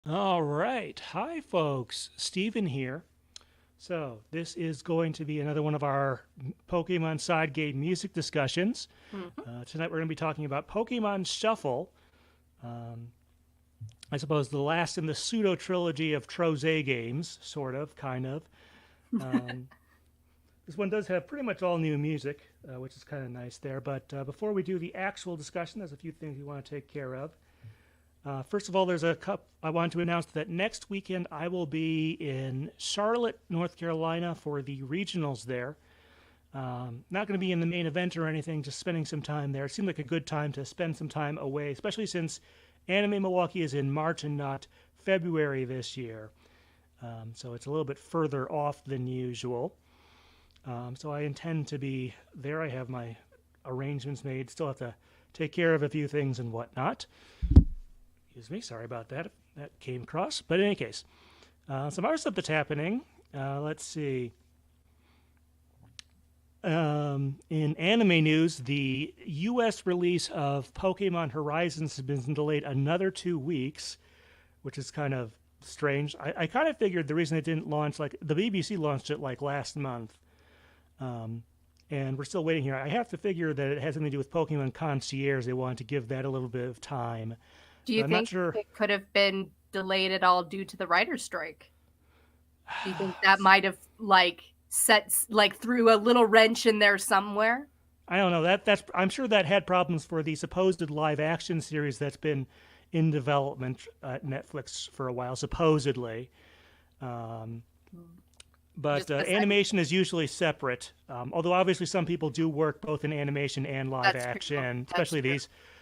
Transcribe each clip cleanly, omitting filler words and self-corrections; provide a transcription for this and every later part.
All right. Hi, folks. Steven here. So, this is going to be another one of our Pokemon side game music discussions. Mhm. Tonight, we're going to be talking about Pokemon Shuffle. Um, I suppose the last in the pseudo trilogy of Troze games, sort of, kind of. Um, this one does have pretty much all new music, which is kind of nice there. But before we do the actual discussion, there's a few things we want to take care of. First of all, I want to announce that next weekend I will be in Charlotte, North Carolina for the regionals there. Not going to be in the main event or anything, just spending some time there. It seemed like a good time to spend some time away, especially since Anime Milwaukee is in March and not February this year. So it's a little bit further off than usual. So I intend to be there. I have my arrangements made. Still have to take care of a few things and whatnot. Excuse me, sorry about that. That came across. But in any case, some other stuff that's happening. Let's see. In anime news, the U.S. release of Pokemon Horizons has been delayed another 2 weeks, which is kind of strange. I kind of figured the reason it didn't launch, like the BBC launched it like last month, um, and we're still waiting here. I have to figure that it has something to do with Pokemon Concierge. They wanted to give that a little bit of time, Do but you I'm not think sure. it could have been delayed at all due to the writer's strike? Do you think that might have threw a little wrench in there somewhere? I don't know. That's I'm sure that had problems for the supposed live action series that's been in development at Netflix for a while, supposedly. Um, but Just 'cause animation is usually separate. Although obviously some people do work both in animation and live that's true. action, That's especially true.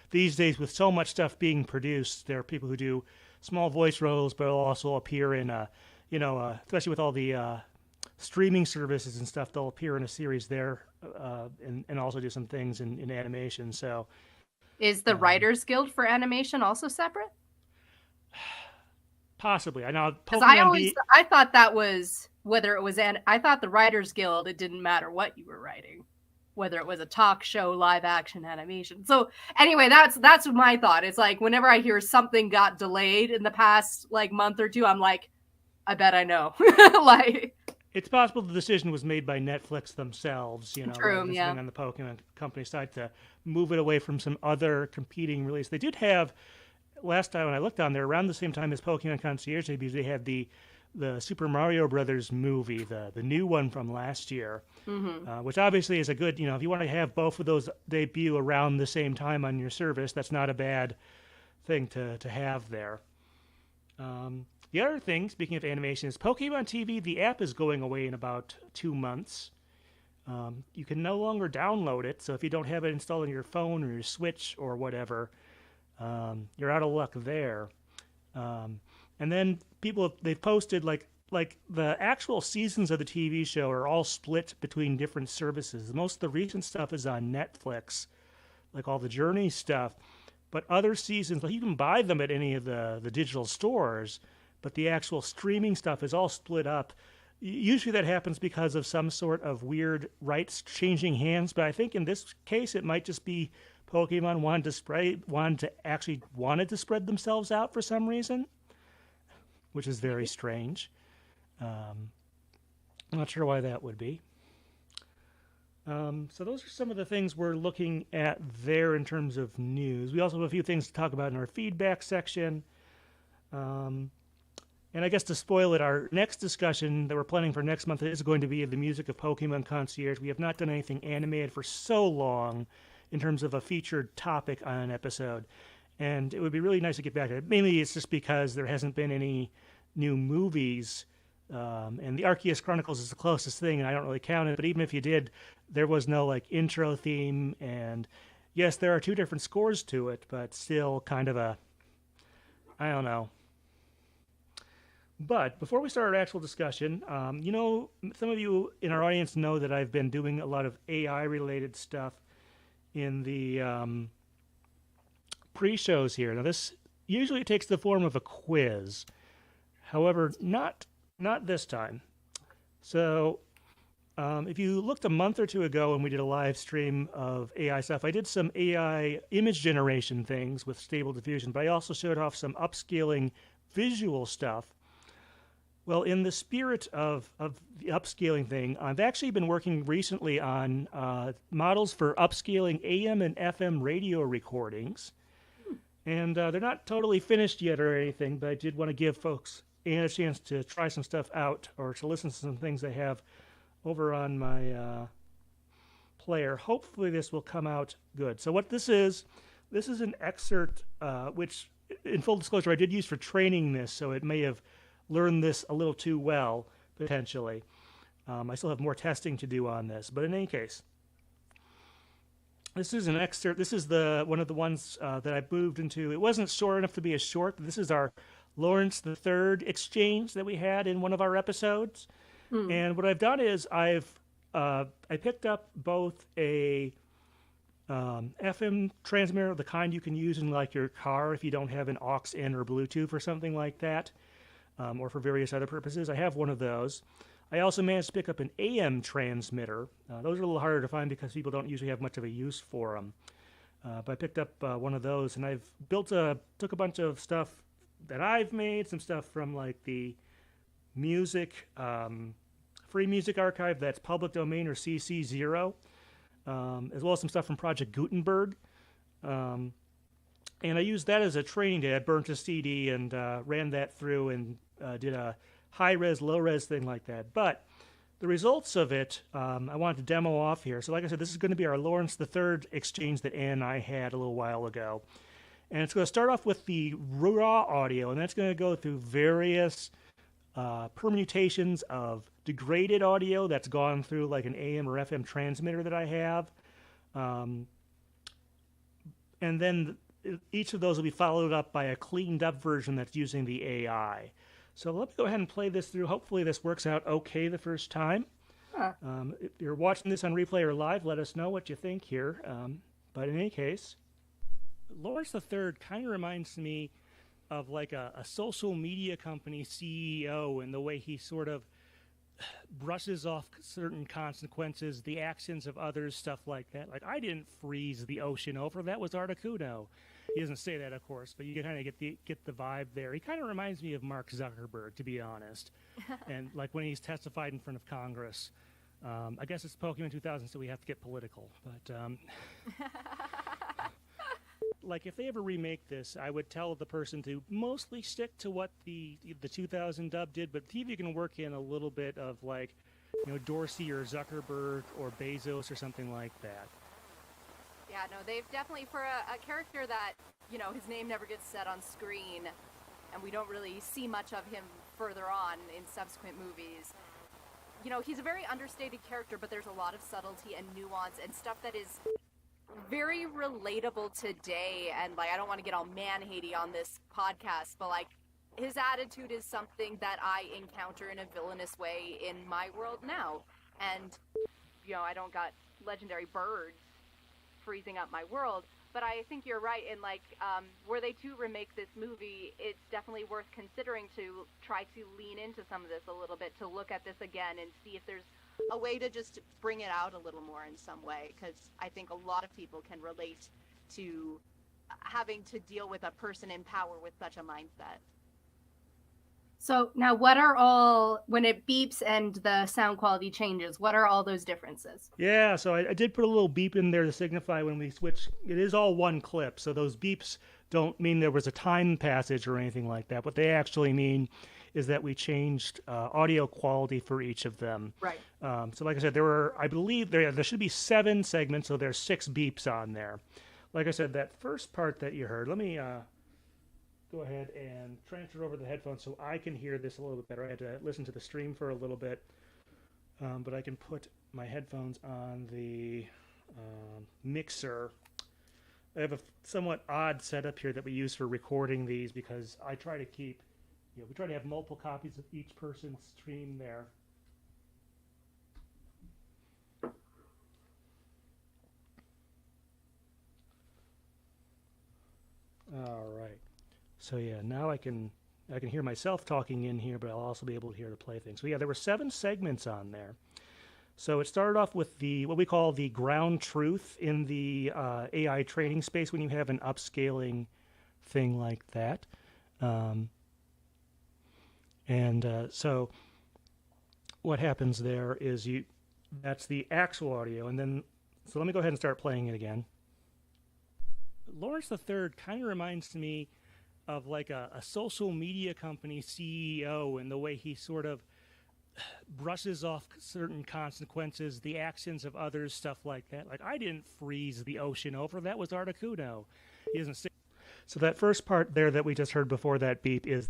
these days with so much stuff being produced. There are people who do small voice roles, but will also appear in especially with all the streaming services and stuff, they'll appear in a series there and also do some things in animation. So Is the um, Writers Guild for animation also separate? possibly. I know Because I Pokemon always B. I thought that was whether it was I thought the Writers Guild, it didn't matter what you were writing, whether it was a talk show, live action, animation. So anyway, that's my thought. It's like whenever I hear something got delayed in the past like month or two, I'm like, I bet I know. Like It's possible the decision was made by Netflix themselves, rather true, than yeah. something on the Pokemon company side to move it away from some other competing release. They did have last time when I looked on there around the same time as Pokemon Concierge debuted, they had the Super Mario Brothers movie, the new one from last year, Mm-hmm. which obviously is a good, if you want to have both of those debut around the same time on your service, that's not a bad thing to have there. The other thing, speaking of animation, is Pokemon TV. The app is going away in about 2 months. You can no longer download it, so if you don't have it installed on your phone or your Switch or whatever, you're out of luck there. Um, and then they've posted like the actual seasons of the TV show are all split between different services. Most of the recent stuff is on Netflix, like all the Journey stuff. But other seasons, like you can buy them at any of the digital stores, but the actual streaming stuff is all split up. Usually that happens because of some sort of weird rights changing hands, but I think in this case it might just be Pokemon wanted to spread themselves out for some reason, which is very strange. Um, I'm not sure why that would be. So those are some of the things we're looking at there in terms of news. We also have a few things to talk about in our feedback section. Um, and I guess to spoil it, our next discussion that we're planning for next month is going to be the music of Pokemon Concierge. We have not done anything animated for so long in terms of a featured topic on an episode. And it would be really nice to get back to it. Mainly it's just because there hasn't been any new movies. And the Arceus Chronicles is the closest thing, and I don't really count it. But even if you did, there was no like intro theme. And yes, there are two different scores to it, but still kind of I don't know. But before we start our actual discussion, some of you in our audience know that I've been doing a lot of AI related stuff in the pre shows here. Now, this usually takes the form of a quiz. However, not this time. So, if you looked a month or two ago when we did a live stream of AI stuff, I did some AI image generation things with Stable Diffusion, but I also showed off some upscaling visual stuff. Well, in the spirit of the upscaling thing, I've actually been working recently on models for upscaling AM and FM radio recordings. And they're not totally finished yet or anything, but I did want to give folks a chance to try some stuff out or to listen to some things I have over on my player. Hopefully this will come out good. So what this is an excerpt, which, in full disclosure, I did use for training this, so it may have learned this a little too well, potentially. I still have more testing to do on this, but in any case, this is an excerpt. This is one of the ones that I moved into. It wasn't short enough to be a short, but this is our Lawrence III exchange that we had in one of our episodes. And what I've done is I picked up both a FM transmitter, the kind you can use in like your car if you don't have an aux in or Bluetooth or something like that, or for various other purposes. I have one of those. I also managed to pick up an AM transmitter. Those are a little harder to find because people don't usually have much of a use for them. But I picked up one of those, and I've took a bunch of stuff that I've made, some stuff from like the music, free music archive that's public domain or CC0, as well as some stuff from Project Gutenberg. And I used that as a training day. I burnt a CD and ran that through and did a high-res, low-res thing like that. But the results of it, I wanted to demo off here. So like I said, this is going to be our Lawrence III exchange that Ann and I had a little while ago. And it's going to start off with the raw audio, and that's going to go through various permutations of degraded audio that's gone through like an AM or FM transmitter that I have. And then each of those will be followed up by a cleaned up version that's using the AI. So let me go ahead and play this through. Hopefully this works out okay the first time. If you're watching this on replay or live, let us know what you think here. But in any case, Lawrence III kind of reminds me of like a social media company CEO and the way he sort of brushes off certain consequences, the actions of others, stuff like that. Like, I didn't freeze the ocean over. That was Articuno. He doesn't say that, of course, but you can kind of get the vibe there. He kind of reminds me of Mark Zuckerberg, to be honest. And like when he's testified in front of Congress. I guess it's Pokemon 2000, so we have to get political. But like if they ever remake this, I would tell the person to mostly stick to what the 2000 dub did, but see if you can work in a little bit of like, you know, Dorsey or Zuckerberg or Bezos or something like that. Yeah, no, they've definitely, for a character that, you know, his name never gets said on screen, and we don't really see much of him further on in subsequent movies. You know, he's a very understated character, but there's a lot of subtlety and nuance and stuff that is very relatable today. And, like, I don't want to get all man-hatey on this podcast, but, like, his attitude is something that I encounter in a villainous way in my world now. And, you know, I don't got legendary birds freezing up my world, but I think you're right in, like, were they to remake this movie, it's definitely worth considering to try to lean into some of this a little bit, to look at this again and see if there's a way to just bring it out a little more in some way, because I think a lot of people can relate to having to deal with a person in power with such a mindset. So now what are all, when it beeps and the sound quality changes, what are all those differences? Yeah, so I did put a little beep in there to signify when we switch. It is all one clip, so those beeps don't mean there was a time passage or anything like that. What they actually mean is that we changed audio quality for each of them. Right. So like I said, there were, I believe, there should be 7 segments, so there's 6 beeps on there. Like I said, that first part that you heard, let me go ahead and transfer over the headphones so I can hear this a little bit better. I had to listen to the stream for a little bit, but I can put my headphones on the mixer. I have a somewhat odd setup here that we use for recording these because I try to keep, you know, we try to have multiple copies of each person's stream there. All right. So yeah, now I can hear myself talking in here, but I'll also be able to hear the play thing. So yeah, there were 7 segments on there. So it started off with what we call the ground truth in the AI training space when you have an upscaling thing like that. And so what happens there is that's the actual audio. And then, so let me go ahead and start playing it again. Lawrence III kind of reminds me of like a social media company CEO and the way he sort of brushes off certain consequences, the actions of others, stuff like that. Like, I didn't freeze the ocean over. That was Articuno. He doesn't say. So that first part there that we just heard before that beep is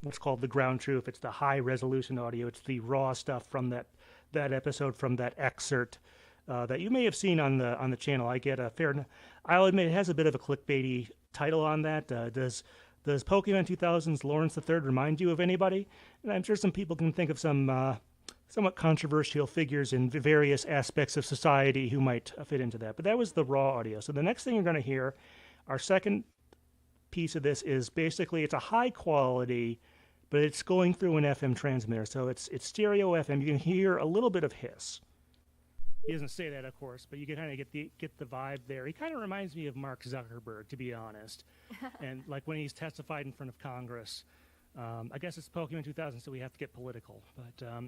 what's called the ground truth. It's the high resolution audio. It's the raw stuff from that episode, from that excerpt that you may have seen on the channel. I get a fair. I'll admit it has a bit of a clickbaity title on that. Does Pokemon 2000's Lawrence III remind you of anybody? And I'm sure some people can think of some somewhat controversial figures in various aspects of society who might fit into that. But that was the raw audio. So the next thing you're going to hear, our second piece of this, is basically it's a high quality, but it's going through an FM transmitter. So it's stereo FM. You can hear a little bit of hiss. He doesn't say that, of course, but you can kind of get the vibe there. He kind of reminds me of Mark Zuckerberg, to be honest. And like when he's testified in front of Congress. I guess it's Pokemon 2000, so we have to get political. But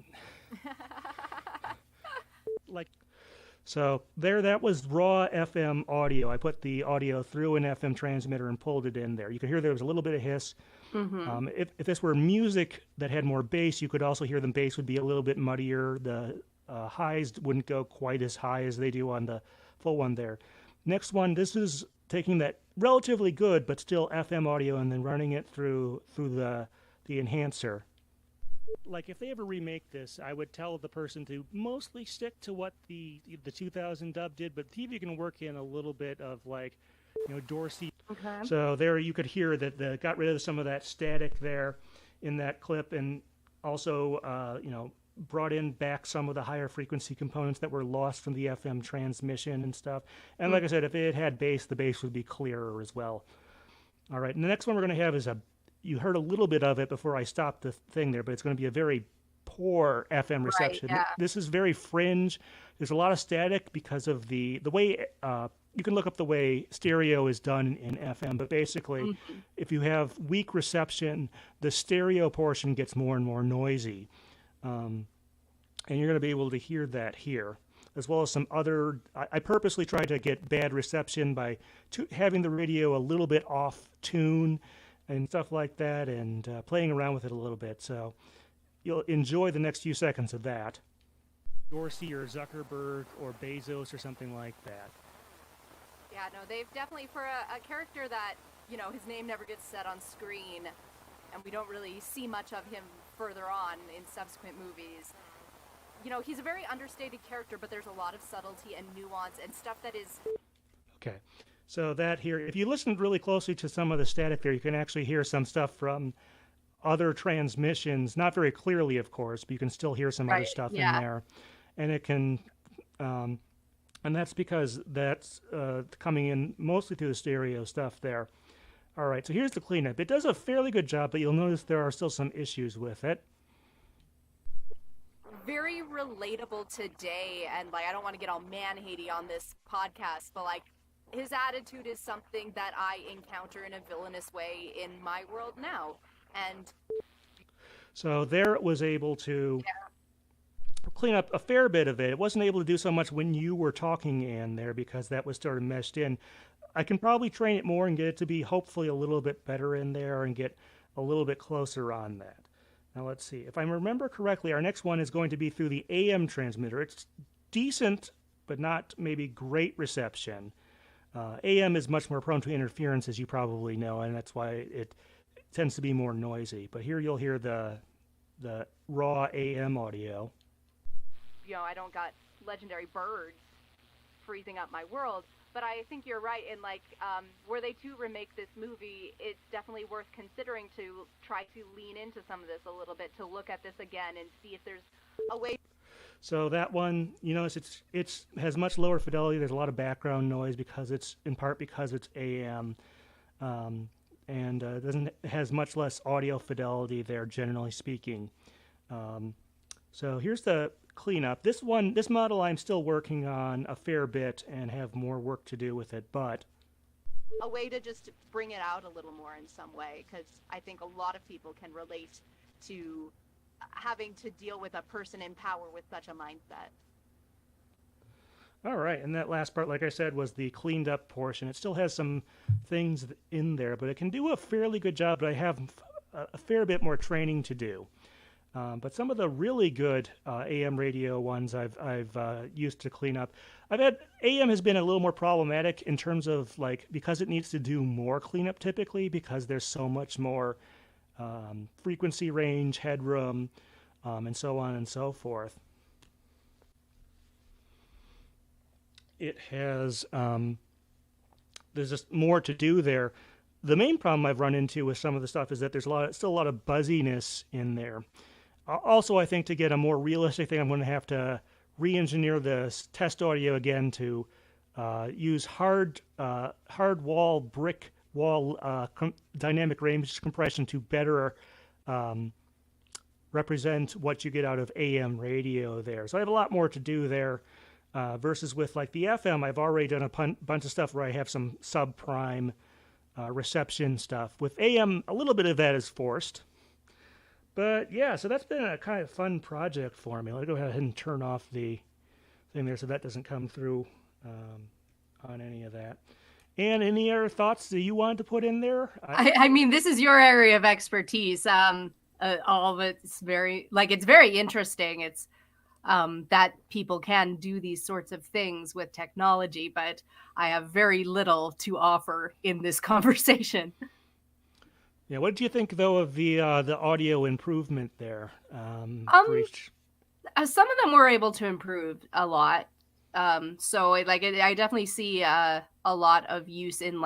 so there, that was raw FM audio. I put the audio through an FM transmitter and pulled it in there. You could hear there was a little bit of hiss. Mm-hmm. If this were music that had more bass, you could also hear the bass would be a little bit muddier. The highs wouldn't go quite as high as they do on the full one there. Next one, this is taking that relatively good but still FM audio and then running it through the enhancer. Like, if they ever remake this, I would tell the person to mostly stick to what the 2000 dub did, but see if you can work in a little bit of, like, Dorsey. Okay. So there you could hear that got rid of some of that static there in that clip, and also brought in back some of the higher frequency components that were lost from the FM transmission and stuff. And like I said, if it had bass, the bass would be clearer as well. All right, and the next one we're going to have is you heard a little bit of it before I stopped the thing there, but it's going to be a very poor FM reception. Right, yeah. This is very fringe. There's a lot of static because of the way, you can look up the way stereo is done in FM, but basically, if you have weak reception, the stereo portion gets more and more noisy. And you're going to be able to hear that here, as well as some other. I purposely tried to get bad reception by having the radio a little bit off tune and stuff like that, and playing around with it a little bit. So you'll enjoy the next few seconds of that. Dorsey or Zuckerberg or Bezos or something like that. Yeah, no, they've definitely, for a character that, his name never gets said on screen, and we don't really see much of him further on in subsequent movies. He's a very understated character, but there's a lot of subtlety and nuance and stuff that is... Okay, so that here, if you listen really closely to some of the static there, you can actually hear some stuff from other transmissions, not very clearly, of course, but you can still hear some other stuff in there. And it can... and that's because that's coming in mostly through the stereo stuff there. All right, so here's the cleanup. It does a fairly good job, but you'll notice there are still some issues with it. Very relatable today, and I don't want to get all man-hatey on this podcast, but his attitude is something that I encounter in a villainous way in my world now. And so there it was able to clean up a fair bit of it. It wasn't able to do so much when you were talking in there because that was sort of meshed in. I can probably train it more and get it to be hopefully a little bit better in there and get a little bit closer on that. Now let's see. If I remember correctly, our next one is going to be through the AM transmitter. It's decent, but not maybe great reception. AM is much more prone to interference, as you probably know, and that's why it tends to be more noisy. But here you'll hear the raw AM audio. I don't got legendary birds freezing up my world. But I think you're right, and were they to remake this movie, it's definitely worth considering to try to lean into some of this a little bit, to look at this again and see if there's a way. So that one, it's has much lower fidelity. There's a lot of background noise because it's AM, and has much less audio fidelity there, generally speaking. So here's the cleanup. This model I'm still working on a fair bit and have more work to do with it, but a way to just bring it out a little more in some way, because I think a lot of people can relate to having to deal with a person in power with such a mindset. All right, and that last part, like I said, was the cleaned up portion. It still has some things in there, but it can do a fairly good job, but I have a fair bit more training to do. But some of the really good AM radio ones I've used to clean up. AM has been a little more problematic in terms of because it needs to do more cleanup typically because there's so much more frequency range, headroom, and so on and so forth. It has there's just more to do there. The main problem I've run into with some of the stuff is that there's still a lot of buzziness in there. Also, I think to get a more realistic thing, I'm going to have to re-engineer the test audio again to use hard wall, brick wall dynamic range compression to better represent what you get out of AM radio there. So I have a lot more to do there versus with the FM, I've already done a bunch of stuff where I have some subprime reception stuff. With AM, a little bit of that is forced. But yeah, so that's been a kind of fun project for me. Let me go ahead and turn off the thing there so that doesn't come through on any of that. And any other thoughts that you wanted to put in there? I mean, this is your area of expertise. All of it's it's very interesting. It's that people can do these sorts of things with technology, but I have very little to offer in this conversation. Yeah, what do you think though of the audio improvement there? Some of them were able to improve a lot. So I definitely see a lot of use in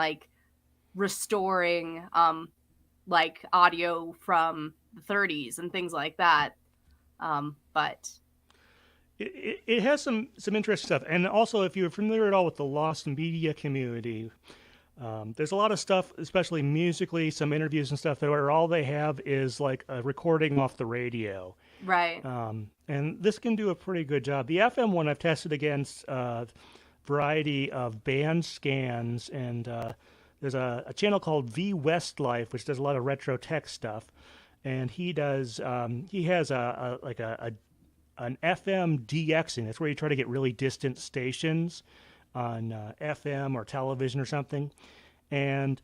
restoring audio from the 30s and things like that. But it has some interesting stuff, and also if you're familiar at all with the lost media community. There's a lot of stuff, especially musically, some interviews and stuff, where all they have is a recording off the radio. Right. And this can do a pretty good job. The FM one I've tested against a variety of band scans, and there's a channel called V Westlife, which does a lot of retro tech stuff. And he has an FM DXing. That's where you try to get really distant stations on FM or television or something, and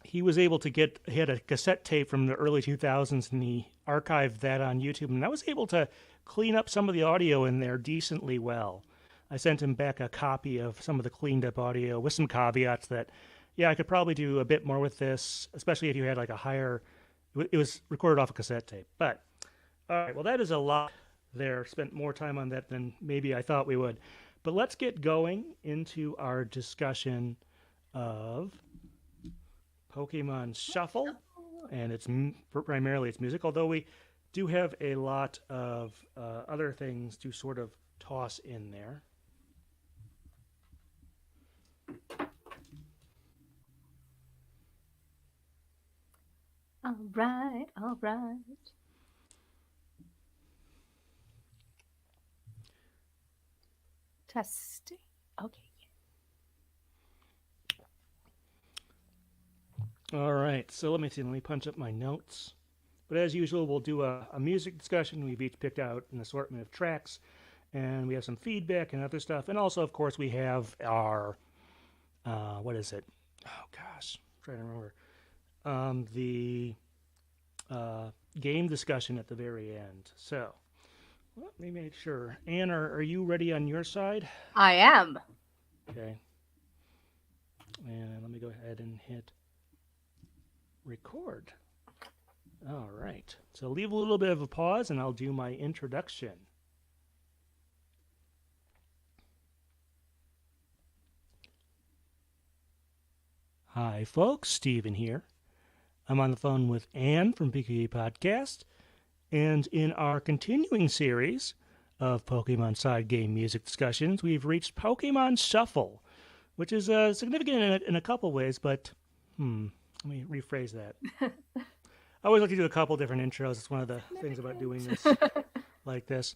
he was able to he had a cassette tape from the early 2000s, and he archived that on YouTube, and I was able to clean up some of the audio in there decently well. I sent him back a copy of some of the cleaned up audio with some caveats that, yeah, I could probably do a bit more with this, especially if you had a higher, it was recorded off a cassette tape. But, all right, well, that is a lot there. Spent more time on that than maybe I thought we would. But let's get going into our discussion of Pokémon Shuffle, and it's primarily it's music, although we do have a lot of other things to sort of toss in there. All right. Testing. Okay. All right. So let me punch up my notes. But as usual, we'll do a music discussion. We've each picked out an assortment of tracks, and we have some feedback and other stuff. And also, of course, we have our, what is it? Oh, gosh. I'm trying to remember. The game discussion at the very end. So let me make sure. Anne, are you ready on your side? I am. Okay. And let me go ahead and hit record. All right. So leave a little bit of a pause and I'll do my introduction. Hi, folks. Steven here. I'm on the phone with Anne from Pikapi Podcast. And in our continuing series of Pokemon side game music discussions, we've reached Pokémon Shuffle, which is significant in a couple ways, but let me rephrase that. I always like to do a couple different intros. It's one of the things about doing this like this.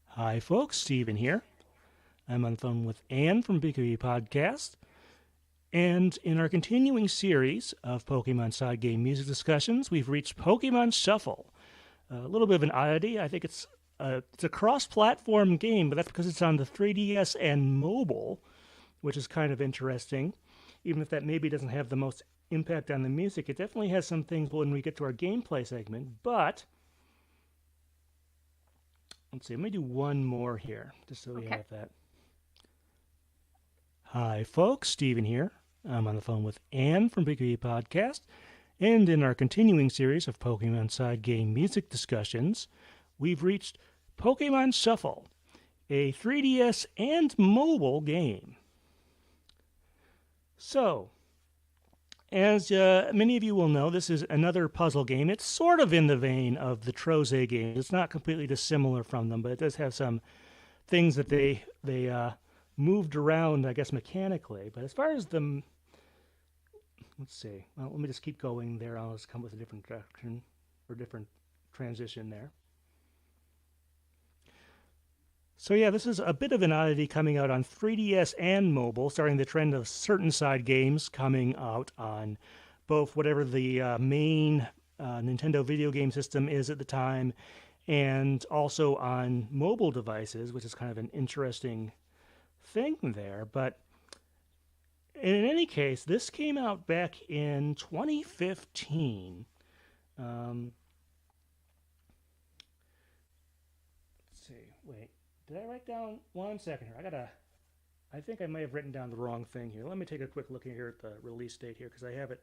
Hi, folks. Steven here. I'm on the phone with Anne from Pikapi Podcast. And in our continuing series of Pokemon side game music discussions, we've reached Pokemon Shuffle. A little bit of an oddity. I think it's a cross-platform game, but that's because it's on the 3DS and mobile, which is kind of interesting. Even if that maybe doesn't have the most impact on the music, it definitely has some things when we get to our gameplay segment. But let's see, let me do one more here, just so we have that. Hi, folks. Steven here. I'm on the phone with Anne from Pikapi Podcast. And in our continuing series of Pokemon side game music discussions, we've reached Pokemon Shuffle, a 3DS and mobile game. So, as many of you will know, this is another puzzle game. It's sort of in the vein of the Troze games. It's not completely dissimilar from them, but it does have some things that they moved around, I guess, mechanically. But as far as the... Let's see. Well, let me just keep going there. I'll just come with a different direction or different transition there. So yeah, this is a bit of an oddity coming out on 3DS and mobile, starting the trend of certain side games coming out on both whatever the main Nintendo video game system is at the time, and also on mobile devices, which is kind of an interesting thing there. But in any case, this came out back in 2015. Let's see. Wait. Did I write down... 1 second here. I think I may have written down the wrong thing here. Let me take a quick look here at the release date here, because I have it...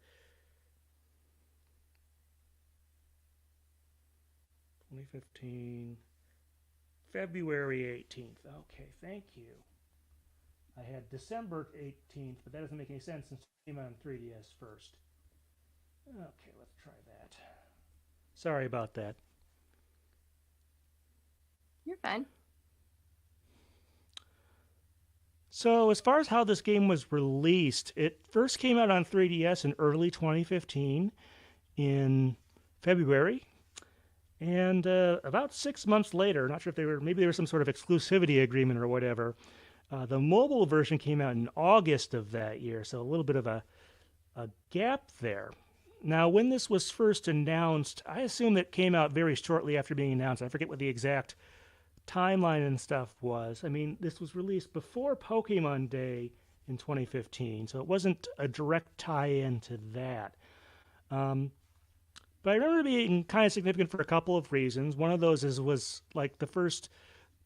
2015... February 18th. Okay, thank you. I had December 18th, but that doesn't make any sense since it came out on 3DS first. Okay, let's try that. Sorry about that. You're fine. So as far as how this game was released, it first came out on 3DS in early 2015 in February. And about 6 months later, not sure if maybe there was some sort of exclusivity agreement or whatever, the mobile version came out in August of that year, so a little bit of a gap there. Now, when this was first announced, I assume it came out very shortly after being announced. I forget what the exact timeline and stuff was. I mean, this was released before Pokemon Day in 2015, so it wasn't a direct tie-in to that. But I remember it being kind of significant for a couple of reasons. One of those was like the first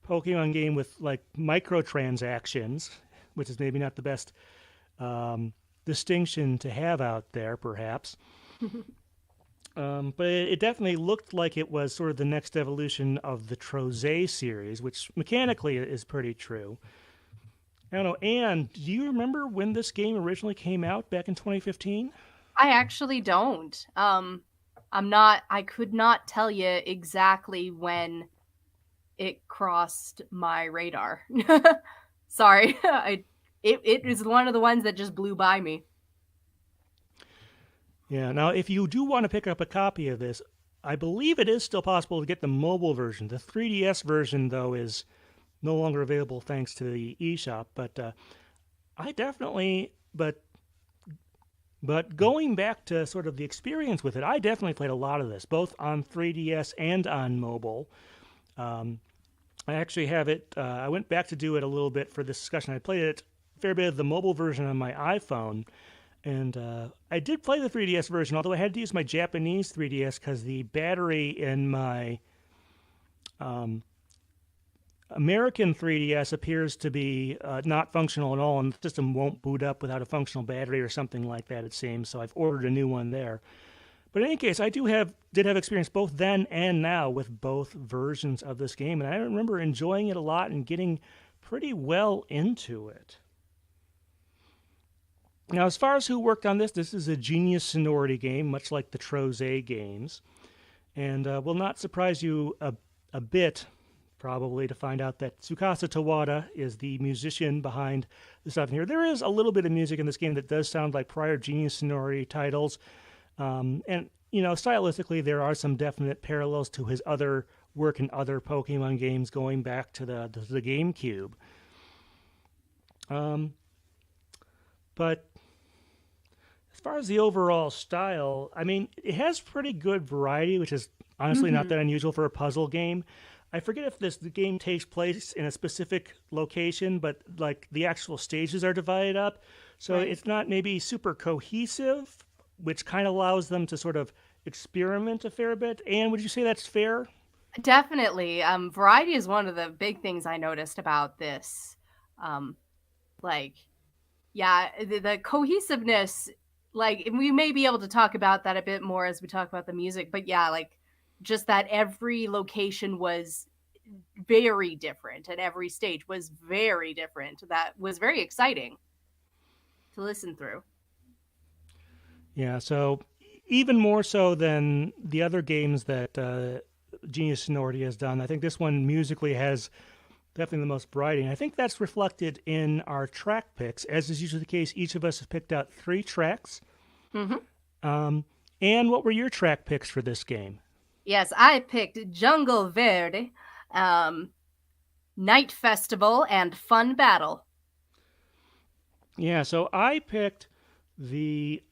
Pokemon game with like microtransactions, which is maybe not the best distinction to have out there, perhaps. But it definitely looked like it was sort of the next evolution of the Troze series, which mechanically is pretty true. I don't know, Anne, do you remember when this game originally came out back in 2015? I actually don't. I could not tell you exactly when it crossed my radar. Sorry. It is one of the ones that just blew by me. Yeah, now if you do want to pick up a copy of this, I believe it is still possible to get the mobile version. The 3DS version, though, is no longer available thanks to the eShop, but I definitely... But going back to sort of the experience with it, I definitely played a lot of this, both on 3DS and on mobile. I actually have it, I went back to do it a little bit for this discussion. I played it a fair bit of the mobile version on my iPhone, and I did play the 3DS version, although I had to use my Japanese 3DS because the battery in my American 3DS appears to be not functional at all, and the system won't boot up without a functional battery or something like that, it seems, so I've ordered a new one there. But in any case, I did have experience both then and now with both versions of this game, and I remember enjoying it a lot and getting pretty well into it. Now, as far as who worked on this, this is a Genius Sonority game, much like the Troze games, and will not surprise you a bit, probably, to find out that Tsukasa Tawada is the musician behind the stuff in here. There is a little bit of music in this game that does sound like prior Genius Sonority titles. And, you know, stylistically, there are some definite parallels to his other work in other Pokemon games going back to the GameCube. But As far as the overall style, I mean, it has pretty good variety, which is honestly not that unusual for a puzzle game. I forget if the game takes place in a specific location, but like the actual stages are divided up, so Right. it's not maybe super cohesive, which kind of allows them to sort of experiment a fair bit. And would you say that's fair? Definitely. Variety is one of the big things I noticed about this. Um, like, yeah, the cohesiveness, like, and we may be able to talk about that a bit more as we talk about the music, but yeah, like, just that every location was very different and every stage was very different. That was very exciting to listen through. Yeah, so even more so than the other games that Genius Sonority has done, I think this one musically has definitely the most variety. And I think that's reflected in our track picks. As is usually the case, each of us has picked out 3 tracks. hmm And what were your track picks for this game? Yes, I picked Jungle Verde, um, Night Festival, and Fun Battle. Yeah, so I picked the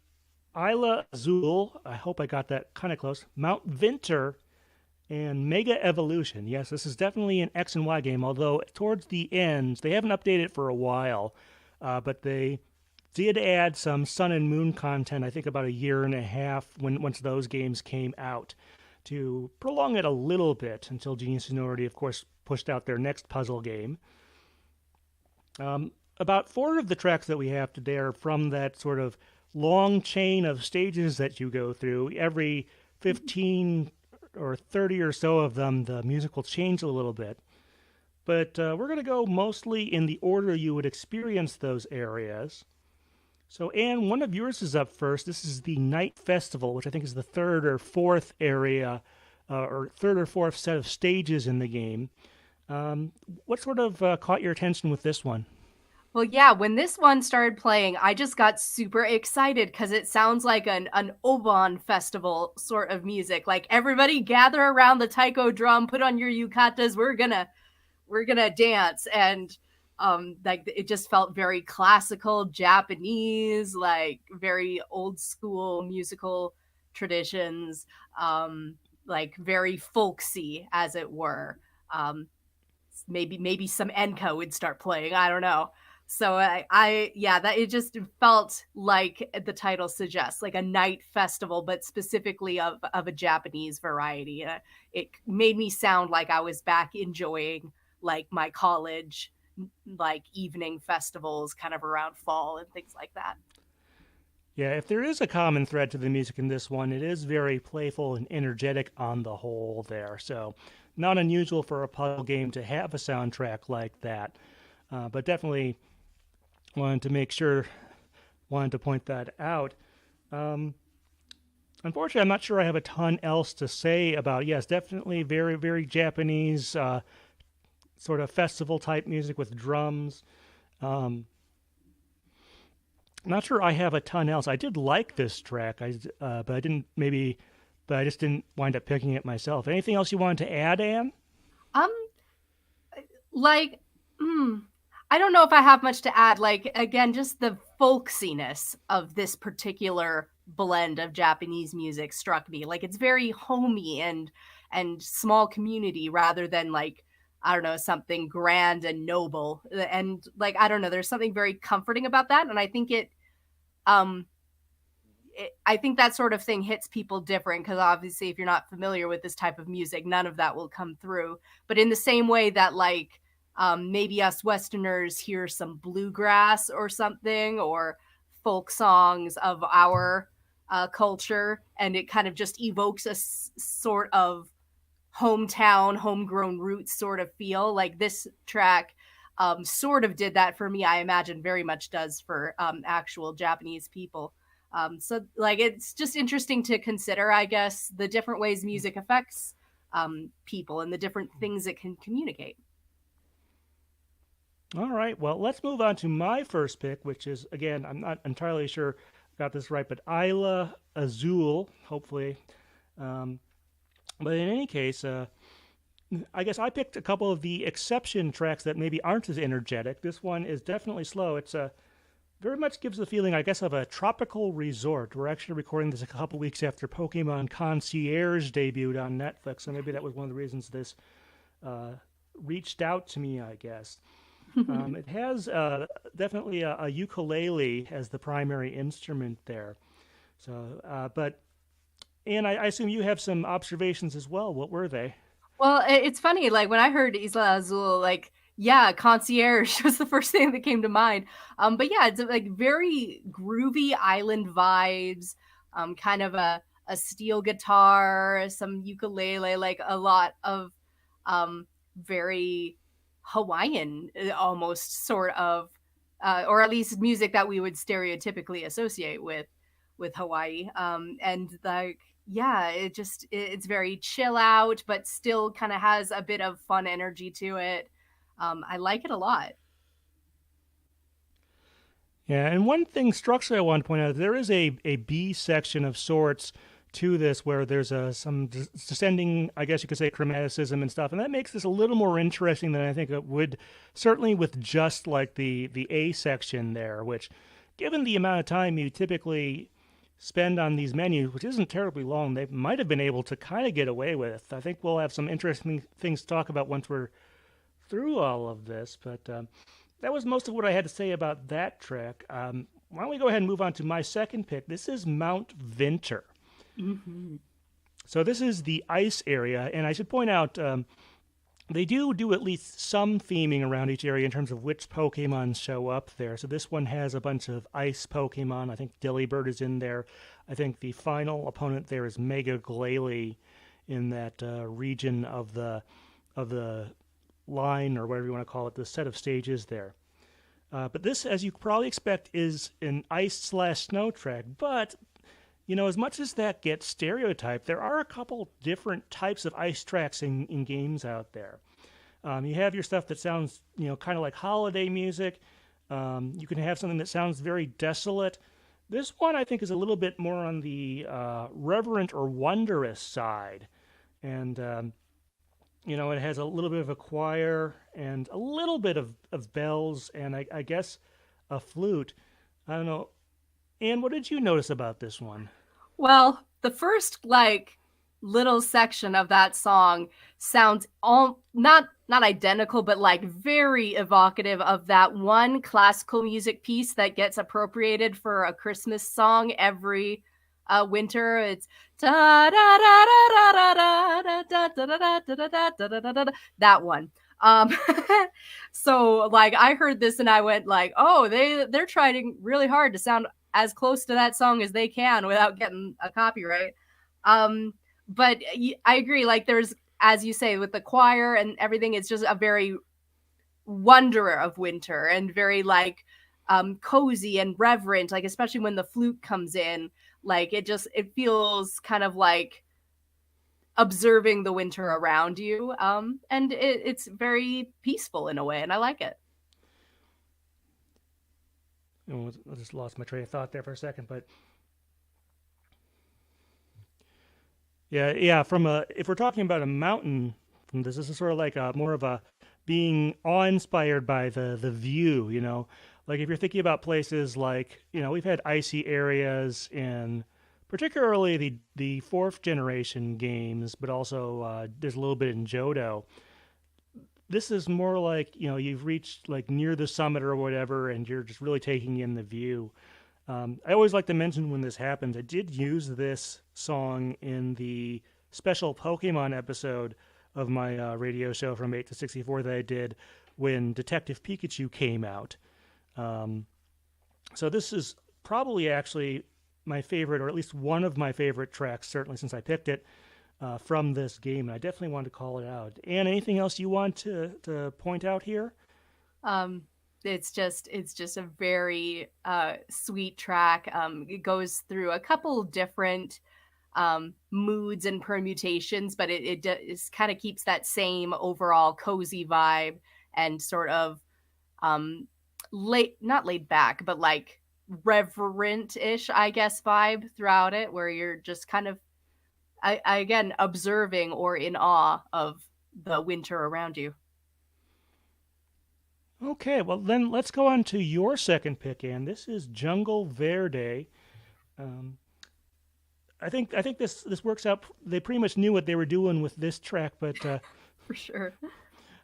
Isla Azul. I hope I got that kind of close. Mount Vinter and Mega Evolution. Yes, this is definitely an X and Y game, although towards the end, they haven't updated it for a while, but they did add some Sun and Moon content, I think about a year and a half once those games came out, to prolong it a little bit until Genius Sonority, of course, pushed out their next puzzle game. About 4 of the tracks that we have today are from that sort of long chain of stages that you go through. Every 15 or 30 or so of them, the music will change a little bit. But we're going to go mostly in the order you would experience those areas. So, Anne, one of yours is up first. This is the Night Festival, which I think is the 3rd or 4th area, or 3rd or 4th set of stages in the game. What sort of caught your attention with this one? Well, yeah, when this one started playing, I just got super excited because it sounds like an Oban festival sort of music. Like everybody gather around the taiko drum, put on your yukatas, we're gonna dance. And like it just felt very classical Japanese, like very old school musical traditions, like very folksy, as it were. Maybe some enka would start playing. I don't know. So yeah, that it just felt like the title suggests, like a night festival, but specifically of a Japanese variety. It made me sound like I was back enjoying like my college like evening festivals, kind of around fall and things like that. Yeah, if there is a common thread to the music in this one, it is very playful and energetic on the whole there. So, not unusual for a puzzle game to have a soundtrack like that. But definitely wanted to point that out. Unfortunately, I'm not sure I have a ton else to say about. Yes, definitely very, very Japanese sort of festival type music with drums. Not sure I have a ton else. I did like this track, but I just didn't wind up picking it myself. Anything else you wanted to add, Anne? Um, like, I don't know if I have much to add. Like, again, just the folksiness of this particular blend of Japanese music struck me. Like, it's very homey and small community rather than like, I don't know, something grand and noble. And like, I don't know, there's something very comforting about that. And I think um, I think that sort of thing hits people different because obviously, if you're not familiar with this type of music, none of that will come through. But in the same way that, like, maybe us Westerners hear some bluegrass or something, or folk songs of our culture, and it kind of just evokes a sort of hometown, homegrown roots sort of feel. Like this track sort of did that for me. I imagine very much does for actual Japanese people. So like it's just interesting to consider, I guess, the different ways music affects people and the different things it can communicate. All right, well, let's move on to my first pick, which is, again, I'm not entirely sure I got this right, but Isla Azul, hopefully. But in any case, I guess I picked a couple of the exception tracks that maybe aren't as energetic. This one is definitely slow. It's very much gives the feeling, I guess, of a tropical resort. We're actually recording this a couple weeks after Pokemon Concierge debuted on Netflix, so maybe that was one of the reasons this reached out to me, I guess. It has definitely a ukulele as the primary instrument there. So, Anne, I assume you have some observations as well. What were they? Well, it's funny. Like when I heard Isla Azul, like yeah, concierge was the first thing that came to mind. But yeah, it's like very groovy island vibes. Kind of a steel guitar, some ukulele, like a lot of very Hawaiian, almost sort of, or at least music that we would stereotypically associate with Hawaii. And like yeah, it's very chill out, but still kind of has a bit of fun energy to it. I like it a lot. Yeah, and one thing structurally I want to point out, there is a B section of sorts to this where there's some descending, I guess you could say, chromaticism and stuff, and that makes this a little more interesting than I think it would, certainly with just like the A section there, which, given the amount of time you typically spend on these menus, which isn't terribly long, they might have been able to kind of get away with. I think we'll have some interesting things to talk about once we're through all of this, but that was most of what I had to say about that track. Why don't we go ahead and move on to my second pick? This is Mount Vinter. Mm-hmm. So this is the ice area, and I should point out they do at least some theming around each area in terms of which Pokemon show up there. So this one has a bunch of ice Pokemon. I think Delibird is in there. I think the final opponent there is Mega Glalie in that region of the line, or whatever you want to call it, the set of stages there. But this, as you probably expect, is an ice/snow track. But, you know, as much as that gets stereotyped, there are a couple different types of ice tracks in games out there. You have your stuff that sounds, you know, kind of like holiday music. You can have something that sounds very desolate. This one, I think, is a little bit more on the reverent or wondrous side. And, you know, it has a little bit of a choir and a little bit of bells and I guess a flute. I don't know. Anne, what did you notice about this one? Well, the first like little section of that song sounds all not identical, but like very evocative of that one classical music piece that gets appropriated for a Christmas song every winter. It's da da da da da da da da da da da da, that one. So like I heard this and I went like, oh, they're trying really hard to sound as close to that song as they can without getting a copyright. But I agree, like there's, as you say, with the choir and everything, it's just a very wonder of winter and very like cozy and reverent, like especially when the flute comes in, like it feels kind of like observing the winter around you. And it's very peaceful in a way, and I like it. Oh, I just lost my train of thought there for a second, but yeah. If we're talking about a mountain, this is sort of like more of a being awe-inspired by the view. You know, like if you're thinking about places like, you know, we've had icy areas in particularly the fourth generation games, but also there's a little bit in Johto. This is more like, you know, you've reached like near the summit or whatever, and you're just really taking in the view. I always like to mention when this happens, I did use this song in the special Pokemon episode of my radio show from 8 to 64 that I did when Detective Pikachu came out. So this is probably actually my favorite, or at least one of my favorite tracks, certainly since I picked it, from this game. And I definitely want to call it out. Anne, anything else you want to point out here? It's just a very sweet track. It goes through a couple different moods and permutations, but it kind of keeps that same overall cozy vibe and sort of not laid back, but like reverent-ish, I guess, vibe throughout it, where you're just kind of again observing or in awe of the winter around you. Okay, well then let's go on to your second pick, Ann. This is Jungle Verde. Um, I think this works out. They pretty much knew what they were doing with this track, but For sure.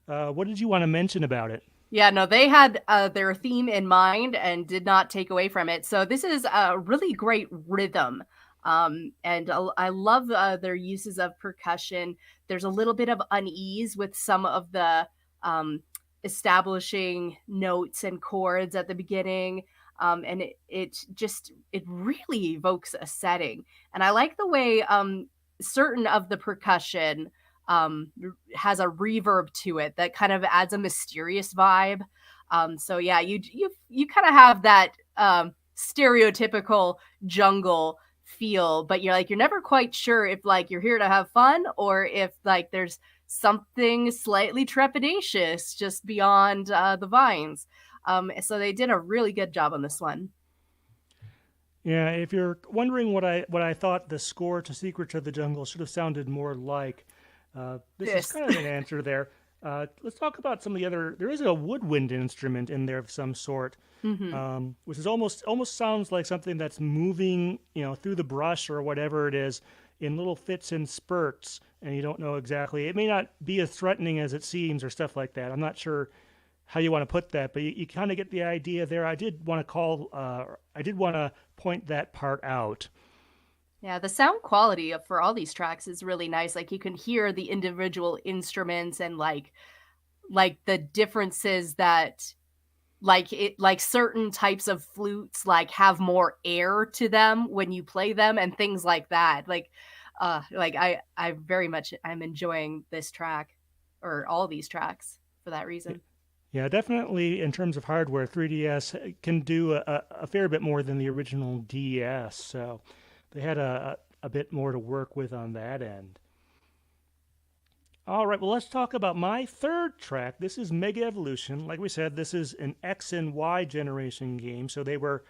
what did you want to mention about it? Yeah, no, they had their theme in mind and did not take away from it. So this is a really great rhythm. And I love their uses of percussion. There's a little bit of unease with some of the um, establishing notes and chords at the beginning. And it really evokes a setting. And I like the way certain of the percussion has a reverb to it that kind of adds a mysterious vibe. So yeah, you kind of have that stereotypical jungle feel, but you're never quite sure if like you're here to have fun or if like there's something slightly trepidatious just beyond the vines. So they did a really good job on this one. Yeah, if you're wondering what I thought the score to Secrets of the Jungle should have sounded more like, this is This. kind of an answer there. Let's talk about some of the other. There is a woodwind instrument in there of some sort, which is almost sounds like something that's moving, through the brush or whatever it is, in little fits and spurts, and you don't know exactly. It may not be as threatening as it seems, or stuff like that. I'm not sure how you want to put that, but you kind of get the idea there. I did want to point that part out. Yeah, the sound quality for all these tracks is really nice. Like you can hear the individual instruments and like the differences that like certain types of flutes like have more air to them when you play them and things like that. Like I very much I'm enjoying this track or all these tracks for that reason. Yeah, definitely in terms of hardware, 3DS can do a fair bit more than the original DS, so they had a bit more to work with on that end. All right, well, let's talk about my third track. This is Mega Evolution. Like we said, this is an X and Y generation game, so they were,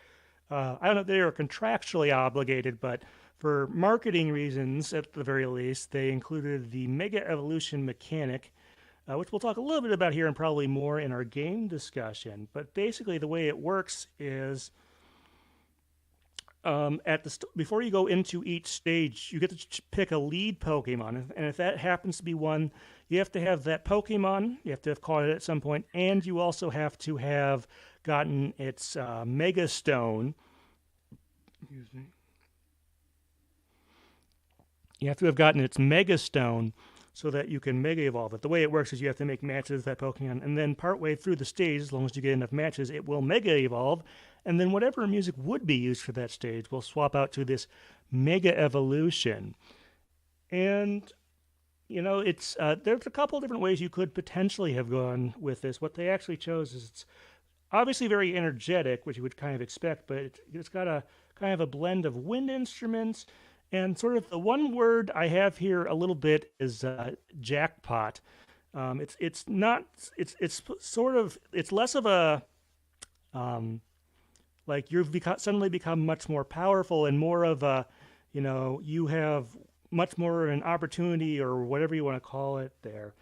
I don't know if they were contractually obligated, but for marketing reasons, at the very least, they included the Mega Evolution mechanic, which we'll talk a little bit about here and probably more in our game discussion. But basically, the way it works is before you go into each stage, you get to pick a lead Pokemon, and if that happens to be one, you have to have that Pokemon. You have to have caught it at some point, and you also have to have gotten its Mega Stone. Excuse me. You have to have gotten its Mega Stone so that you can Mega Evolve it. The way it works is you have to make matches with that Pokemon, and then partway through the stage, as long as you get enough matches, it will Mega Evolve, and then whatever music would be used for that stage will swap out to this Mega Evolution. And, it's there's a couple different ways you could potentially have gone with this. What they actually chose is it's obviously very energetic, which you would kind of expect, but it's got a kind of a blend of wind instruments, and sort of the one word I have here a little bit is jackpot. It's not it's sort of it's less of a like suddenly become much more powerful and more of a you have much more of an opportunity or whatever you want to call it there.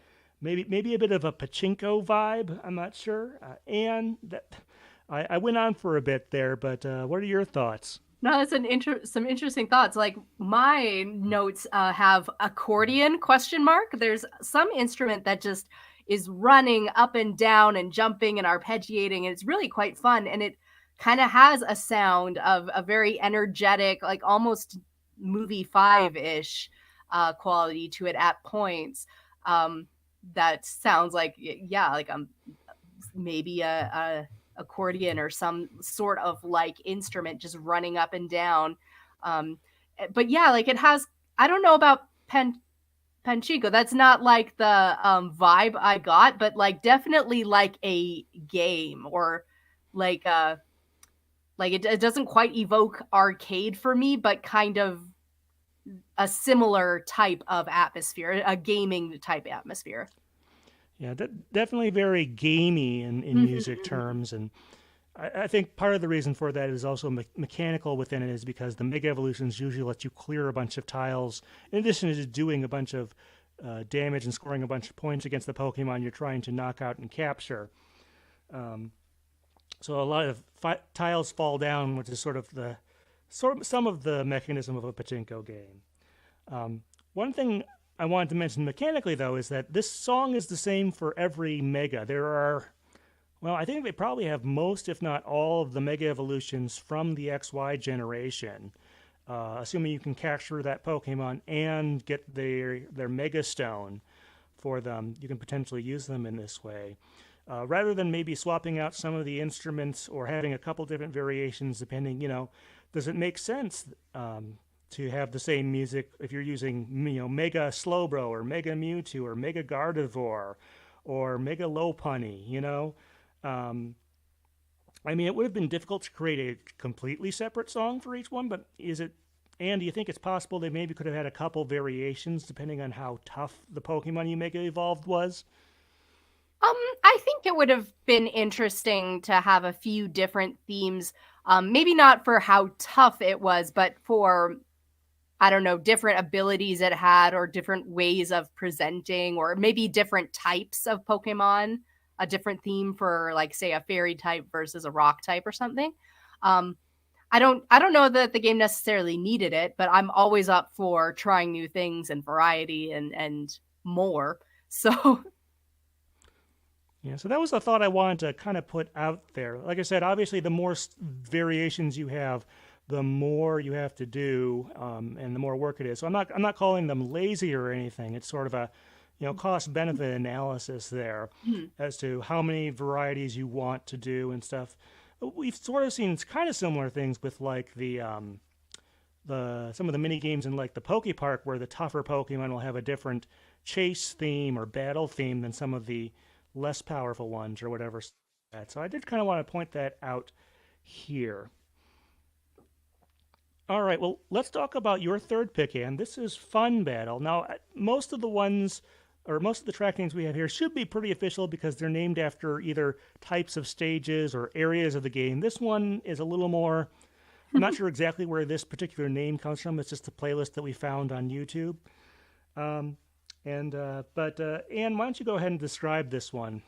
Maybe a bit of a pachinko vibe. I'm not sure. And that I went on for a bit there, but what are your thoughts? No, that's some interesting thoughts. Like my notes have accordion question mark. There's some instrument that just is running up and down and jumping and arpeggiating, and it's really quite fun. And it kind of has a sound of a very energetic, like almost movie 5-ish quality to it at points. That sounds like like maybe a accordion or some sort of like instrument just running up and down. But yeah, like it has, I don't know about Panchico. That's not like the vibe I got, but like definitely like a game or like it doesn't quite evoke arcade for me, but kind of a similar type of atmosphere, a gaming type atmosphere. Yeah, definitely very gamey in music terms, and I think part of the reason for that is also mechanical within it is because the Mega Evolutions usually let you clear a bunch of tiles, in addition to just doing a bunch of damage and scoring a bunch of points against the Pokemon you're trying to knock out and capture. Um, so a lot of tiles fall down, which is some of the mechanism of a pachinko game. One thing I wanted to mention mechanically, though, is that this song is the same for every Mega. I think they probably have most, if not all, of the Mega Evolutions from the XY generation. Assuming you can capture that Pokemon and get their Mega Stone for them, you can potentially use them in this way. Rather than maybe swapping out some of the instruments or having a couple different variations depending, does it make sense to have the same music if you're using, Mega Slowbro or Mega Mewtwo or Mega Gardevoir or Mega Lopunny, it would have been difficult to create a completely separate song for each one, but do you think it's possible they maybe could have had a couple variations depending on how tough the Pokemon you Mega Evolved was? I think it would have been interesting to have a few different themes. Maybe not for how tough it was, but for, I don't know, different abilities it had or different ways of presenting, or maybe different types of Pokemon, a different theme for, like, say, a fairy type versus a rock type or something. I don't know that the game necessarily needed it, but I'm always up for trying new things and variety and more. So Yeah, so that was a thought I wanted to kind of put out there. Like I said, obviously, the more variations you have, the more you have to do, and the more work it is. So I'm not calling them lazy or anything. It's sort of a, cost benefit analysis there as to how many varieties you want to do and stuff. We've sort of seen kind of similar things with like some of the mini games in like the Poke Park, where the tougher Pokemon will have a different chase theme or battle theme than some of the less powerful ones or whatever. So I did kind of want to point that out here. All right, well, let's talk about your third pick, Ann. This is Fun Battle. Now, most of the track names we have here should be pretty official because they're named after either types of stages or areas of the game. This one is a little more, I'm not sure exactly where this particular name comes from. It's just a playlist that we found on YouTube. Ann, why don't you go ahead and describe this one?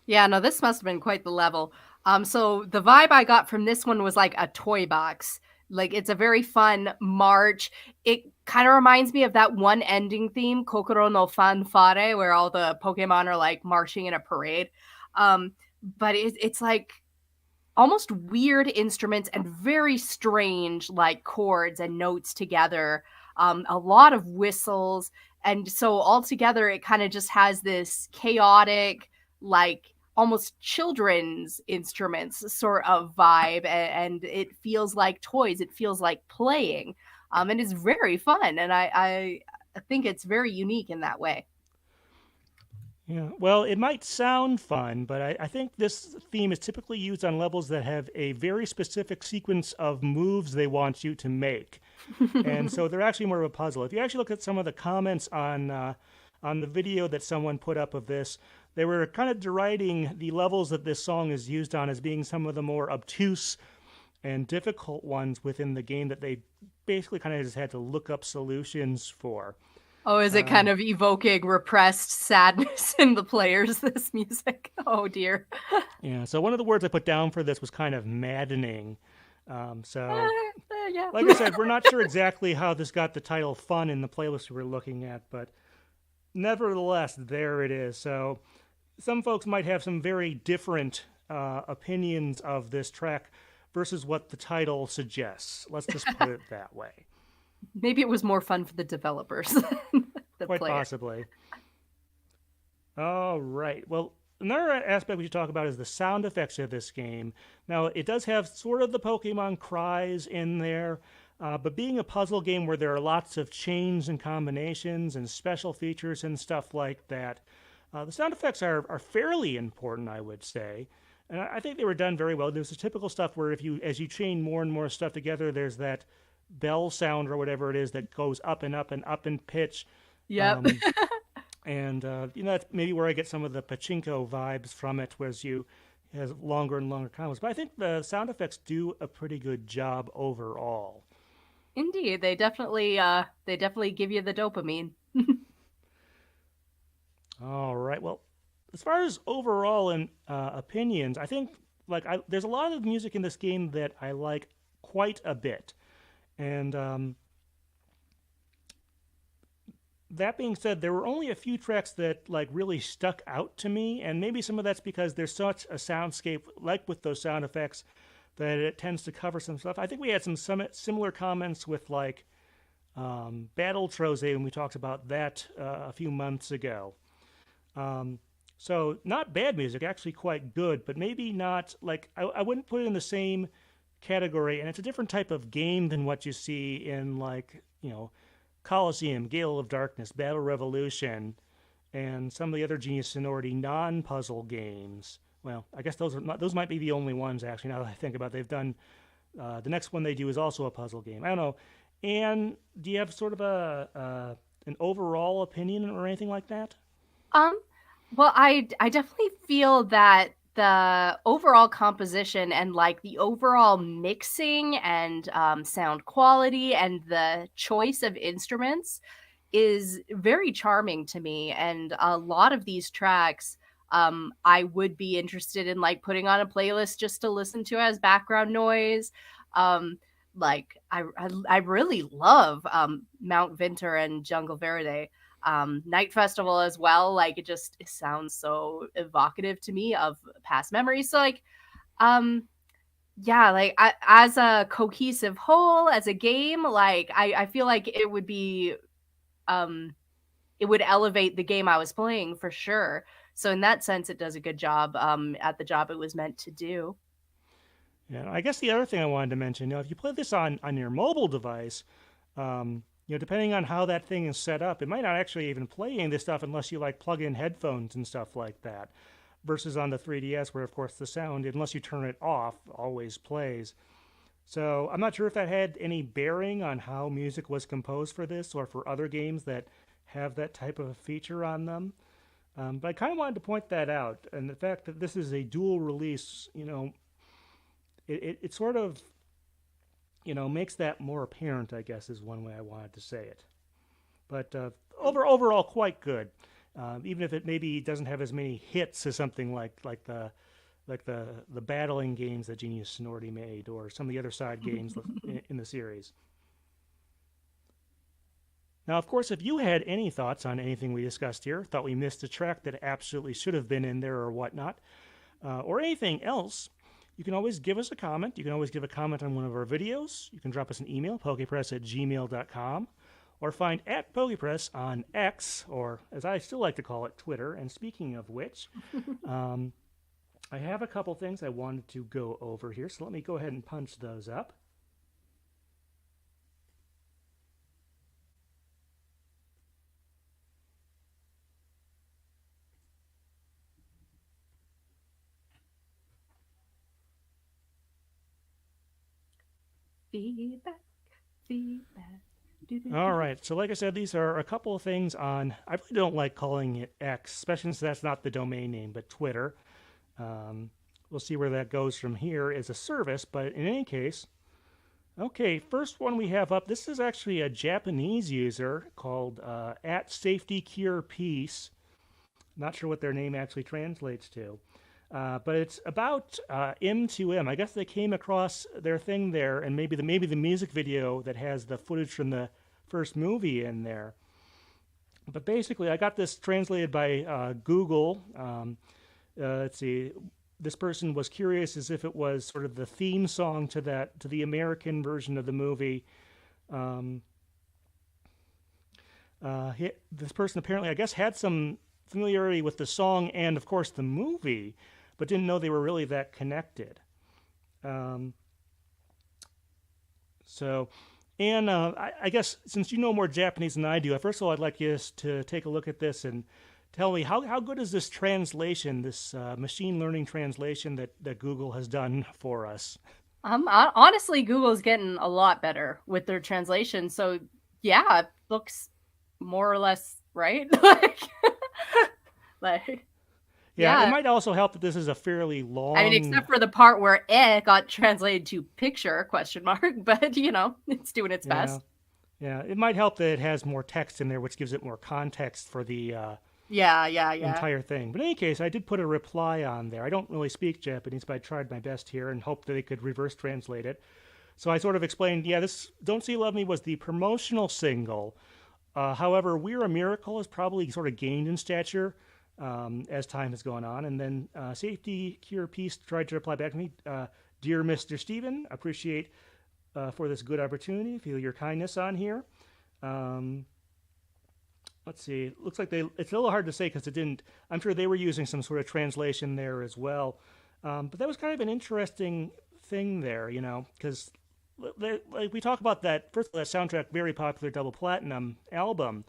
yeah, no, this must have been quite the level. So the vibe I got from this one was like a toy box. Like, it's a very fun march. It kind of reminds me of that one ending theme, Kokoro no Fanfare, where all the Pokemon are like marching in a parade. But it's like almost weird instruments and very strange like chords and notes together. A lot of whistles. And so altogether, it kind of just has this chaotic, like almost children's instruments sort of vibe. And it feels like toys. It feels like playing. And it's very fun. And I think it's very unique in that way. Yeah, well, it might sound fun, but I think this theme is typically used on levels that have a very specific sequence of moves they want you to make. And so they're actually more of a puzzle. If you actually look at some of the comments on the video that someone put up of this, they were kind of deriding the levels that this song is used on as being some of the more obtuse and difficult ones within the game that they basically kind of just had to look up solutions for. Oh, is it kind of evoking repressed sadness in the players, this music? Oh, dear. Yeah, so one of the words I put down for this was kind of maddening. Yeah. Like I said, we're not sure exactly how this got the title Fun in the playlist we were looking at, but nevertheless, there it is. So some folks might have some very different opinions of this track versus what the title suggests. Let's just put it that way. Maybe it was more fun for the developers. Quite players. Possibly. All right. Well, another aspect we should talk about is the sound effects of this game. Now, it does have sort of the Pokemon cries in there, but being a puzzle game where there are lots of chains and combinations and special features and stuff like that, the sound effects are fairly important, I would say. And I think they were done very well. There's the typical stuff where as you chain more and more stuff together, there's that bell sound or whatever it is that goes up and up and up in pitch. Yep. That's maybe where I get some of the pachinko vibes from it, whereas you has longer and longer combos. But I think the sound effects do a pretty good job overall. Indeed, they definitely give you the dopamine. All right. Well, as far as overall opinions, I think there's a lot of music in this game that I like quite a bit, and that being said, there were only a few tracks that like really stuck out to me, and maybe some of that's because there's such a soundscape, like with those sound effects, that it tends to cover some stuff. I think we had some similar comments with like Battle Troze when we talked about that a few months ago. So not bad music, actually quite good, but maybe not like I wouldn't put it in the same category, and it's a different type of game than what you see in like, Coliseum, Gale of Darkness, Battle Revolution, and some of the other Genius Sonority non-puzzle games. Well, I guess those might be the only ones, actually, now that I think about it. They've done, the next one they do is also a puzzle game. I don't know. And do you have sort of an overall opinion or anything like that? Well, I definitely feel that the overall composition and like the overall mixing and sound quality and the choice of instruments is very charming to me. And a lot of these tracks, I would be interested in like putting on a playlist just to listen to as background noise. Like I really love Mount Vinter and Jungle Verde. Night Festival as well, like it sounds so evocative to me of past memories. So like yeah, like as a cohesive whole, as a game, like I feel like it would be it would elevate the game I was playing for sure. So in that sense it does a good job at the job it was meant to do. Yeah, I guess the other thing I wanted to mention, if you play this on your mobile device, depending on how that thing is set up, it might not actually even play any of this stuff unless you like plug in headphones and stuff like that. Versus on the 3DS, where of course the sound, unless you turn it off, always plays. So I'm not sure if that had any bearing on how music was composed for this or for other games that have that type of a feature on them. But I kind of wanted to point that out, and the fact that this is a dual release, it sort of makes that more apparent, I guess, is one way I wanted to say it. But overall, quite good. Even if it maybe doesn't have as many hits as something like the battling games that Genius Sonority made, or some of the other side games in the series. Now, of course, if you had any thoughts on anything we discussed here, thought we missed a track that absolutely should have been in there or whatnot, or anything else, you can always give us a comment. You can always give a comment on one of our videos. You can drop us an email, pokepress@gmail.com, or find @Pokepress on X, or as I still like to call it, Twitter. And speaking of which, I have a couple things I wanted to go over here, so let me go ahead and punch those up. Feedback. All right, so like I said, these are a couple of things on, I really don't like calling it X, especially since that's not the domain name, but Twitter. We'll see where that goes from here as a service, but in any case, okay, first one we have up, this is actually a Japanese user called @SafetyCurePeace. Not sure what their name actually translates to. But it's about M2M. I guess they came across their thing there, and maybe the music video that has the footage from the first movie in there. But basically, I got this translated by Google. Let's see. This person was curious as if it was sort of the theme song to the American version of the movie. This person apparently, I guess, had some familiarity with the song and, of course, the movie, but didn't know they were really that connected. I guess since you know more Japanese than I do, first of all, I'd like you to take a look at this and tell me how good is this translation, this machine learning translation that Google has done for us? Honestly, Google's getting a lot better with their translation. So yeah, it looks more or less right. Yeah, it might also help that this is a fairly long... I mean, except for the part where got translated to picture, ? But, it's doing its best. Yeah, it might help that it has more text in there, which gives it more context for the Yeah. entire thing. But in any case, I did put a reply on there. I don't really speak Japanese, but I tried my best here and hoped that they could reverse translate it. So I sort of explained, yeah, this Don't Say You Love Me was the promotional single. However, We're a Miracle has probably sort of gained in stature as time has gone on. And then Safety Cure Peace tried to reply back to me, Dear Mr. Steven, appreciate for this good opportunity. Feel your kindness on here. Let's see. Looks like it's a little hard to say because it didn't. I'm sure they were using some sort of translation there as well. But that was kind of an interesting thing there, because like we talk about that first of all, that soundtrack, very popular double platinum album,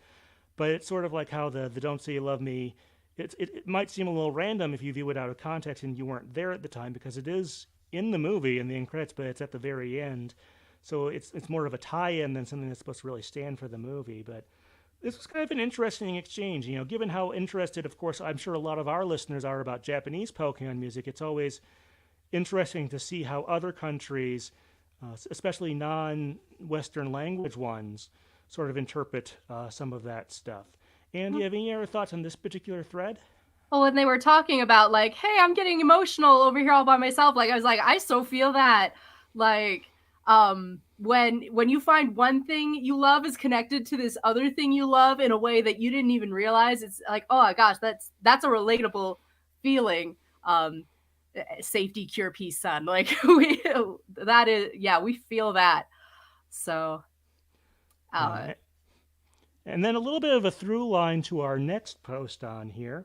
but it's sort of like how the Don't Say You Love Me. It might seem a little random if you view it out of context and you weren't there at the time because it is in the movie in the end credits, but it's at the very end, so it's more of a tie-in than something that's supposed to really stand for the movie. But this was kind of an interesting exchange, given how interested, of course, I'm sure a lot of our listeners are about Japanese Pokemon music. It's always interesting to see how other countries, especially non-Western language ones, sort of interpret some of that stuff. And do you have any other thoughts on this particular thread? Oh, when they were talking about like, hey, I'm getting emotional over here all by myself. Like, I was like, I so feel that. Like, when you find one thing you love is connected to this other thing you love in a way that you didn't even realize, it's like, oh my gosh, that's a relatable feeling. Safety Cure Peace son, like we feel that. So and then a little bit of a through line to our next post on here.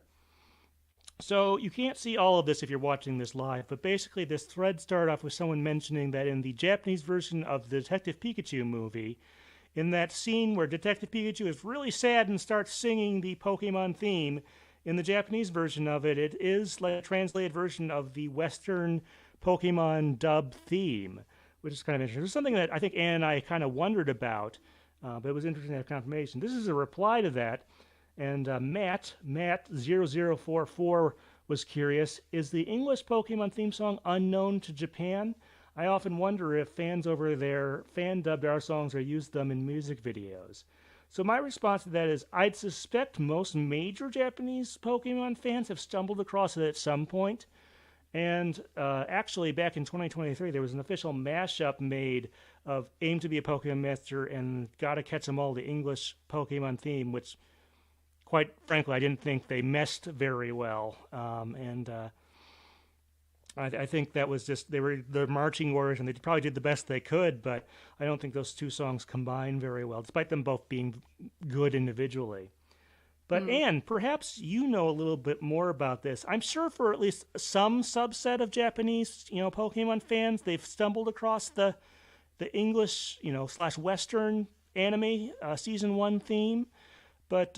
So you can't see all of this if you're watching this live, but basically this thread started off with someone mentioning that in the Japanese version of the Detective Pikachu movie, in that scene where Detective Pikachu is really sad and starts singing the Pokemon theme, in the Japanese version of it, it is like a translated version of the Western Pokemon dub theme, which is kind of interesting. It was something that I think Ann and I kind of wondered about, but it was interesting to have confirmation. This is a reply to that. And Matt0044 was curious, is the English Pokemon theme song unknown to Japan? I often wonder if fans over there fan-dubbed our songs or used them in music videos. So my response to that is I'd suspect most major Japanese Pokemon fans have stumbled across it at some point. And actually, back in 2023, there was an official mashup made of Aim to be a Pokemon Master and Gotta Catch 'Em All, the English Pokemon theme, which quite frankly, I didn't think they meshed very well. I think that was just, they were the marching orders and they probably did the best they could, but I don't think those two songs combine very well, despite them both being good individually. But Anne, perhaps you know a little bit more about this. I'm sure for at least some subset of Japanese, Pokemon fans, they've stumbled across the English, / Western anime season 1 theme. But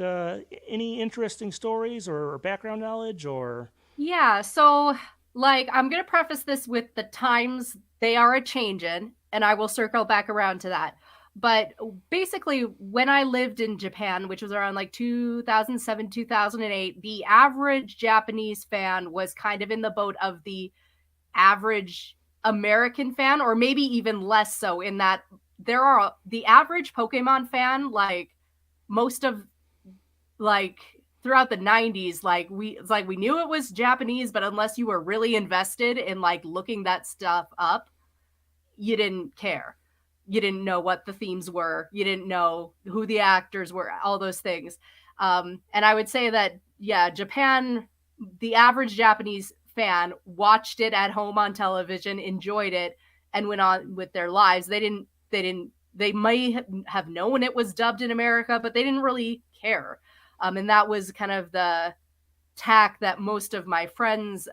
any interesting stories or background knowledge or? Yeah, so like I'm going to preface this with the times they are a-changin', and I will circle back around to that. But basically, when I lived in Japan, which was around like 2007, 2008, the average Japanese fan was kind of in the boat of the average American fan, or maybe even less so, in that the average Pokemon fan, like most of like throughout the 90s, we knew it was Japanese, but unless you were really invested in like looking that stuff up, you didn't care. You didn't know what the themes were. You didn't know who the actors were, all those things. And I would say that, yeah, Japan, the average Japanese fan watched it at home on television, enjoyed it, and went on with their lives. They may have known it was dubbed in America, but they didn't really care. And that was kind of the tack that most of my friends,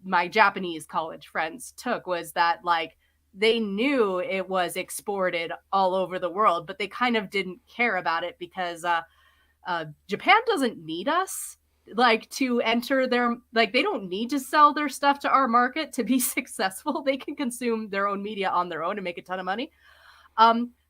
my Japanese college friends, took, was that like they knew it was exported all over the world, but they kind of didn't care about it because Japan doesn't need us like to enter their, like they don't need to sell their stuff to our market to be successful. They can consume their own media on their own and make a ton of money.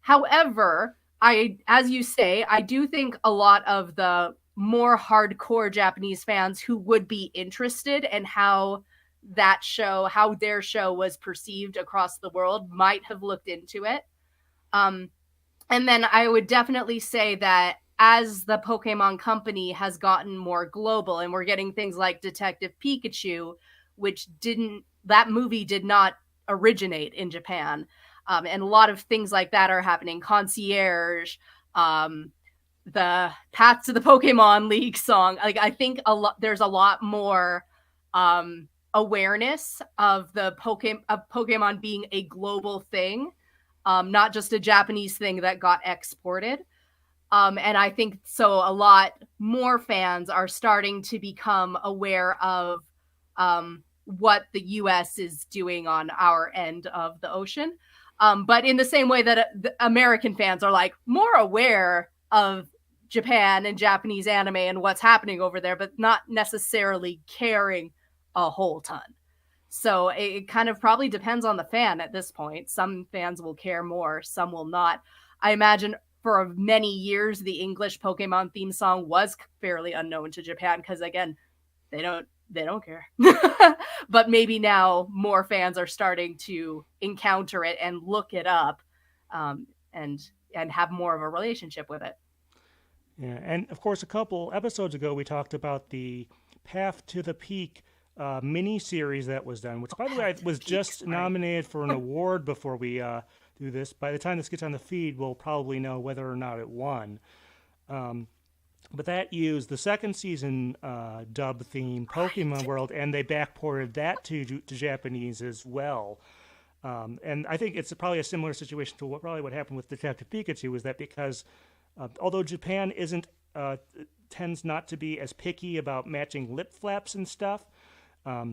However, as you say, I do think a lot of the more hardcore Japanese fans who would be interested in how their show was perceived across the world might have looked into it. And then I would definitely say that as the Pokemon company has gotten more global, and we're getting things like Detective Pikachu, which that movie did not originate in Japan. And a lot of things like that are happening. Concierge, the Path to the Pokemon League song. Like, I think there's a lot more awareness of Pokemon being a global thing, not just a Japanese thing that got exported. And I think so a lot more fans are starting to become aware of what the US is doing on our end of the ocean. But in the same way that the American fans are like more aware of Japan and Japanese anime and what's happening over there, but not necessarily caring a whole ton. So it kind of probably depends on the fan at this point. Some fans will care more, some will not. I imagine for many years, the English Pokemon theme song was fairly unknown to Japan because, again, they don't care. But maybe now more fans are starting to encounter it and look it up, and have more of a relationship with it. Yeah, and of course, a couple episodes ago, we talked about the Path to the Peak mini-series that was done, which, by the way, was just nominated for an award before we do this. By the time this gets on the feed, we'll probably know whether or not it won. But that used the second season dub theme, Pokemon World, and they backported that to Japanese as well. And I think it's probably a similar situation to what happened with Detective Pikachu, is that because although Japan tends not to be as picky about matching lip flaps and stuff,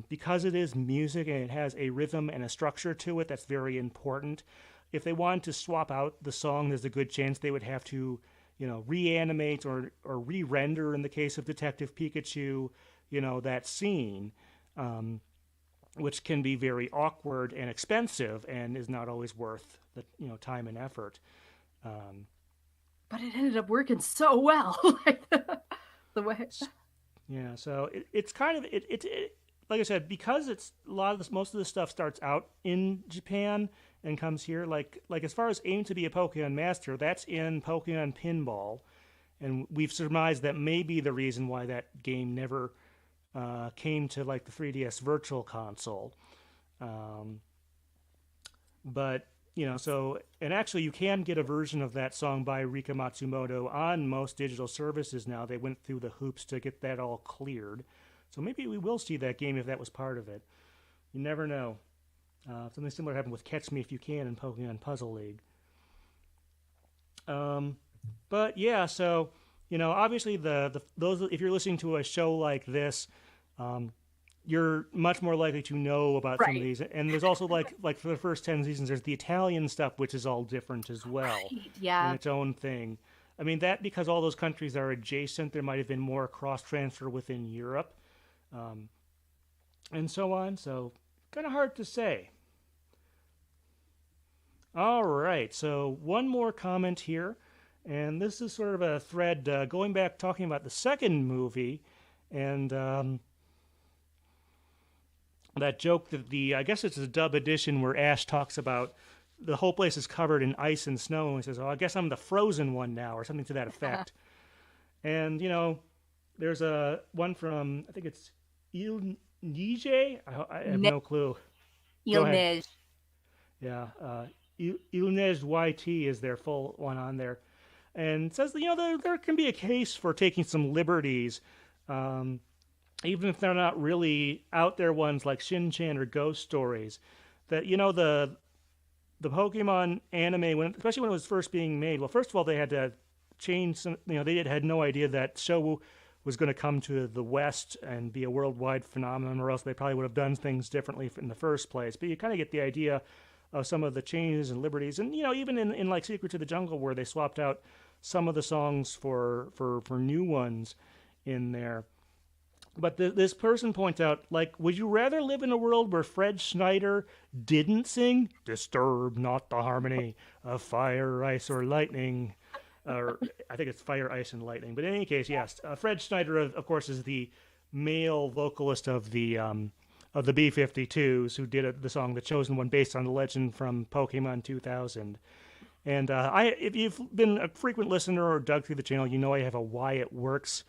because it is music and it has a rhythm and a structure to it that's very important. If they wanted to swap out the song, there's a good chance they would have to, reanimate or re-render, in the case of Detective Pikachu, that scene, which can be very awkward and expensive and is not always worth the, time and effort. But it ended up working so well. The way. Yeah, so it's kind of, like I said, because it's most of the stuff starts out in Japan and comes here, like as far as Aim to be a Pokemon Master, that's in Pokemon Pinball, and we've surmised that may be the reason why that game never came to like the 3DS Virtual Console. But so, and actually you can get a version of that song by Rika Matsumoto on most digital services now. They went through the hoops to get that all cleared. So maybe we will see that game if that was part of it. You never know. Something similar happened with Catch Me If You Can in Pokemon Puzzle League. But yeah, so obviously those, if you're listening to a show like this, you're much more likely to know about some of these. And there's also like for the first 10 seasons, there's the Italian stuff, which is all different as well. Right, yeah. In its own thing. I mean, that because all those countries are adjacent, there might have been more cross-transfer within Europe. And so on. So kind of hard to say. All right. So one more comment here. And this is sort of a thread going back, talking about the second movie. And that joke that I guess it's a dub edition where Ash talks about the whole place is covered in ice and snow. And he says, "Oh, I guess I'm the frozen one now," or something to that effect. And, there's a one from, I think it's Il Nije? I have no clue. Il Neige. Yeah. Ilnej YT is their full one on there. And it says, there can be a case for taking some liberties, even if they're not really out there ones like Shin-Chan or Ghost Stories. That, the Pokemon anime, especially when it was first being made, well, first of all, they had to change some, they had no idea that show was going to come to the West and be a worldwide phenomenon, or else they probably would have done things differently in the first place. But you kind of get the idea of some of the changes and liberties. And, even in like Secret to the Jungle, where they swapped out some of the songs for new ones in there. But this person points out, like, would you rather live in a world where Fred Schneider didn't sing "Disturb Not the Harmony of Fire, Ice, or Lightning"? Or I think it's Fire, Ice, and Lightning. But in any case, yes, Fred Schneider, of course, is the male vocalist of the B-52s, who did the song "The Chosen One," based on the legend from Pokemon 2000. And if you've been a frequent listener or dug through the channel, you know I have a Why It Works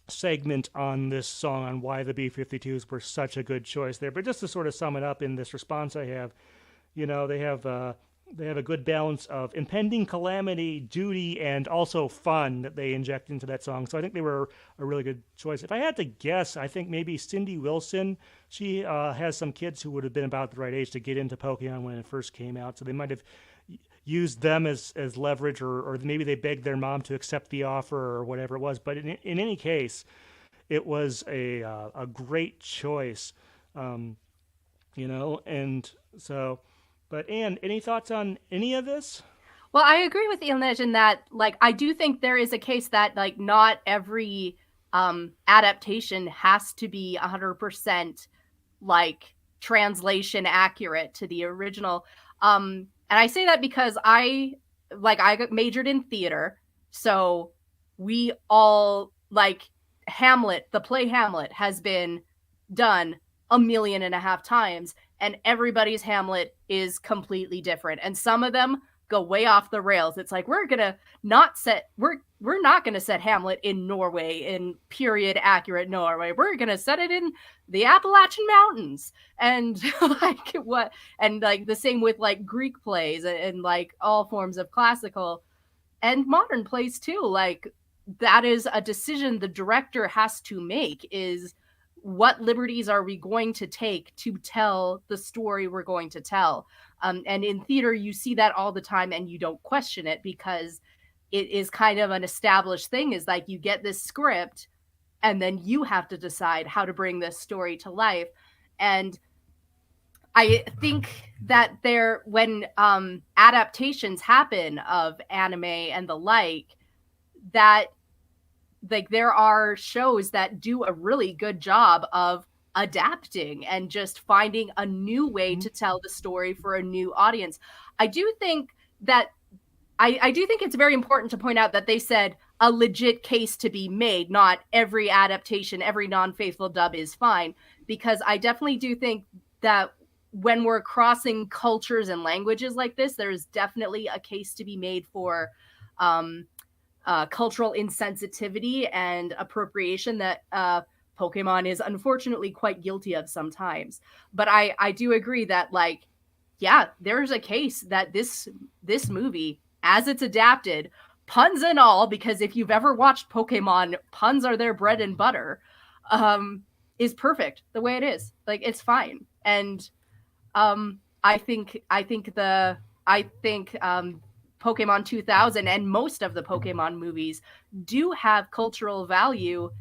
segment on this song on why the B-52s were such a good choice there. But just to sort of sum it up in this response I have, they have a good balance of impending calamity, duty, and also fun that they inject into that song. So I think they were a really good choice. If I had to guess, I think maybe Cindy Wilson, she has some kids who would have been about the right age to get into Pokemon when it first came out. So they might have used them as leverage, or maybe they begged their mom to accept the offer or whatever it was. But in any case, it was a great choice, and so... But Anne, any thoughts on any of this? Well, I agree with Ilnej in that, I do think there is a case that, not every adaptation has to be 100% translation accurate to the original. And I say that because I majored in theater, so we all Hamlet. The play Hamlet has been done 1.5 million times. And everybody's Hamlet is completely different. And some of them go way off the rails. It's we're not going to set Hamlet in Norway, in period accurate Norway. We're going to set it in the Appalachian Mountains. And the same with Greek plays and all forms of classical and modern plays too. That is a decision the director has to make, is what liberties are we going to take to tell the story we're going to tell? And in theater, you see that all the time and you don't question it because it is kind of an established thing, is you get this script and then you have to decide how to bring this story to life. And I think that when adaptations happen of anime and the that there are shows that do a really good job of adapting and just finding a new way to tell the story for a new audience. I do think it's very important to point out that they said a legit case to be made, not every adaptation, every non-faithful dub is fine, because I definitely do think that when we're crossing cultures and languages like this, there's definitely a case to be made for cultural insensitivity and appropriation that Pokemon is unfortunately quite guilty of sometimes. But I do agree that there's a case that this movie, as it's adapted, puns and all, because if you've ever watched Pokemon, puns are their bread and butter, is perfect the way it is. It's fine. And I think Pokemon 2000 and most of the Pokemon movies do have cultural value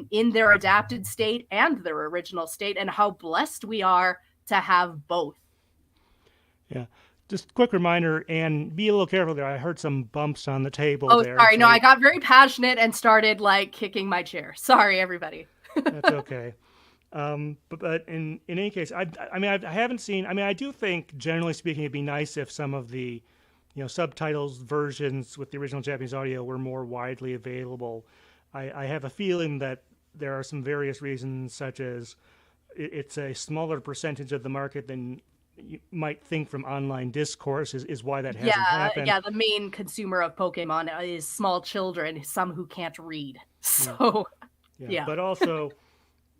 in their adapted state and their original state, and how blessed we are to have both. Yeah. Just a quick reminder, and be a little careful there. I heard some bumps on the table there. Oh, sorry. So... No, I got very passionate and started kicking my chair. Sorry, everybody. That's okay. But in any case, I haven't seen, I do think, generally speaking, it'd be nice if some of the subtitles versions with the original Japanese audio were more widely available. I have a feeling that there are some various reasons, such as it's a smaller percentage of the market than you might think from online discourse is why that hasn't happened. Yeah, the main consumer of Pokemon is small children, some who can't read. So, yeah.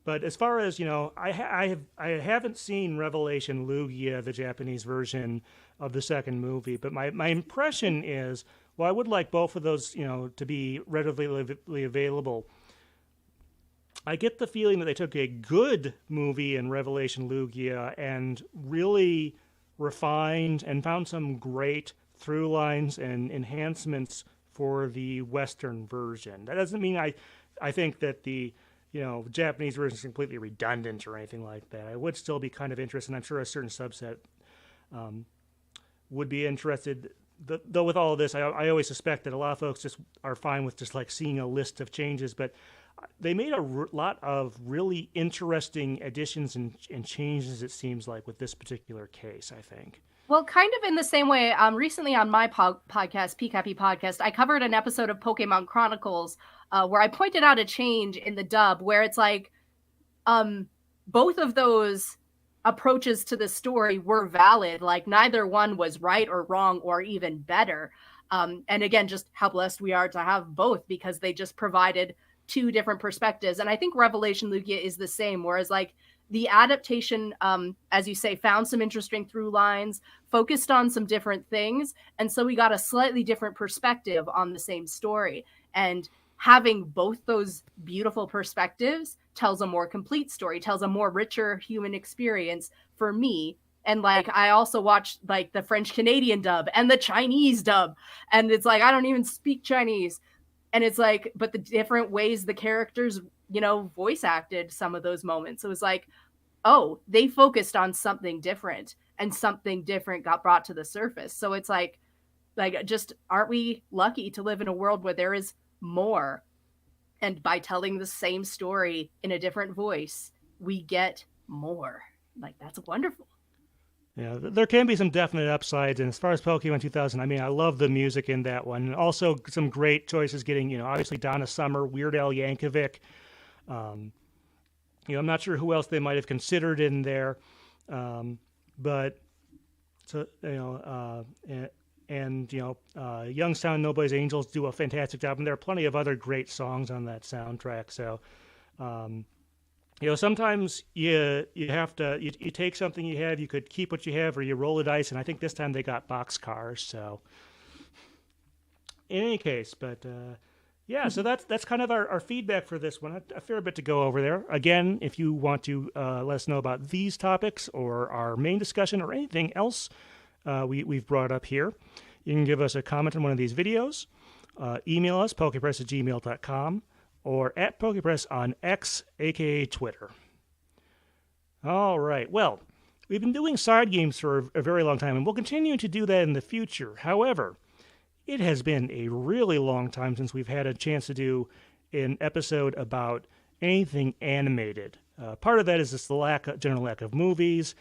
But as far as, I haven't seen Revelation Lugia, the Japanese version of the second movie, but my impression is, well, I would like both of those, to be readily available. I get the feeling that they took a good movie in Revelation Lugia and really refined and found some great through lines and enhancements for the Western version. That doesn't mean I think that the Japanese version is completely redundant or anything like that. I would still be kind of interested, and I'm sure a certain subset would be interested. Though with all of this, I always suspect that a lot of folks just are fine with just seeing a list of changes, but they made a lot of really interesting additions and changes, it seems like, with this particular case, I think. Well, kind of in the same way, recently on my podcast, Pikapi Podcast, I covered an episode of Pokemon Chronicles where I pointed out a change in the dub where it's both of those approaches to the story were valid. Like neither one was right or wrong or even better. And again, just how blessed we are to have both, because they just provided two different perspectives. And I think Revelation Lugia is the same, whereas like the adaptation, as you say, found some interesting through lines, focused on some different things. And so we got a slightly different perspective on the same story. And having both those beautiful perspectives tells a more complete story, tells a more richer human experience for me. And like, I also watched like the French Canadian dub and the Chinese dub. And it's like, I don't even speak Chinese. And it's like, but the different ways the characters, voice acted some of those moments. It was like, oh, they focused on something different and something different got brought to the surface. So it's like just aren't we lucky to live in a world where there is more? And by telling the same story in a different voice, we get more. Like, that's wonderful. Yeah, there can be some definite upsides. And as far as Pokemon 2000, I mean, I love the music in that one. And also some great choices getting, obviously Donna Summer, Weird Al Yankovic. I'm not sure who else they might have considered in there. But, so, Youngstown Nobody's Angels do a fantastic job. And there are plenty of other great songs on that soundtrack. So, sometimes you have to, you take something you have, you could keep what you have, or you roll the dice, and I think this time they got boxcars, so. In any case, but yeah, so that's kind of our feedback for this one. A fair bit to go over there. Again, if you want to let us know about these topics or our main discussion or anything else we've brought up here, you can give us a comment on one of these videos, email us, pokepress@gmail.com, or at Pokepress on X, a.k.a. Twitter. All right. Well, we've been doing side games for a very long time, and we'll continue to do that in the future. However, it has been a really long time since we've had a chance to do an episode about anything animated. Part of that is just the general lack of movies.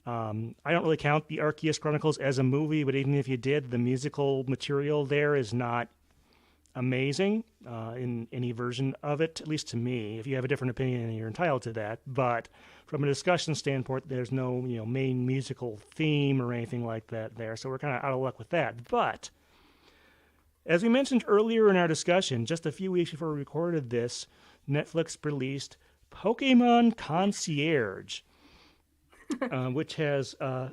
I don't really count the Arceus Chronicles as a movie, but even if you did, the musical material there is not amazing in any version of it, at least to me. If you have a different opinion, you're entitled to that. But from a discussion standpoint, there's no main musical theme or anything like that there, so we're kind of out of luck with that. But as we mentioned earlier in our discussion, just a few weeks before we recorded this, Netflix released Pokémon Concierge, which has a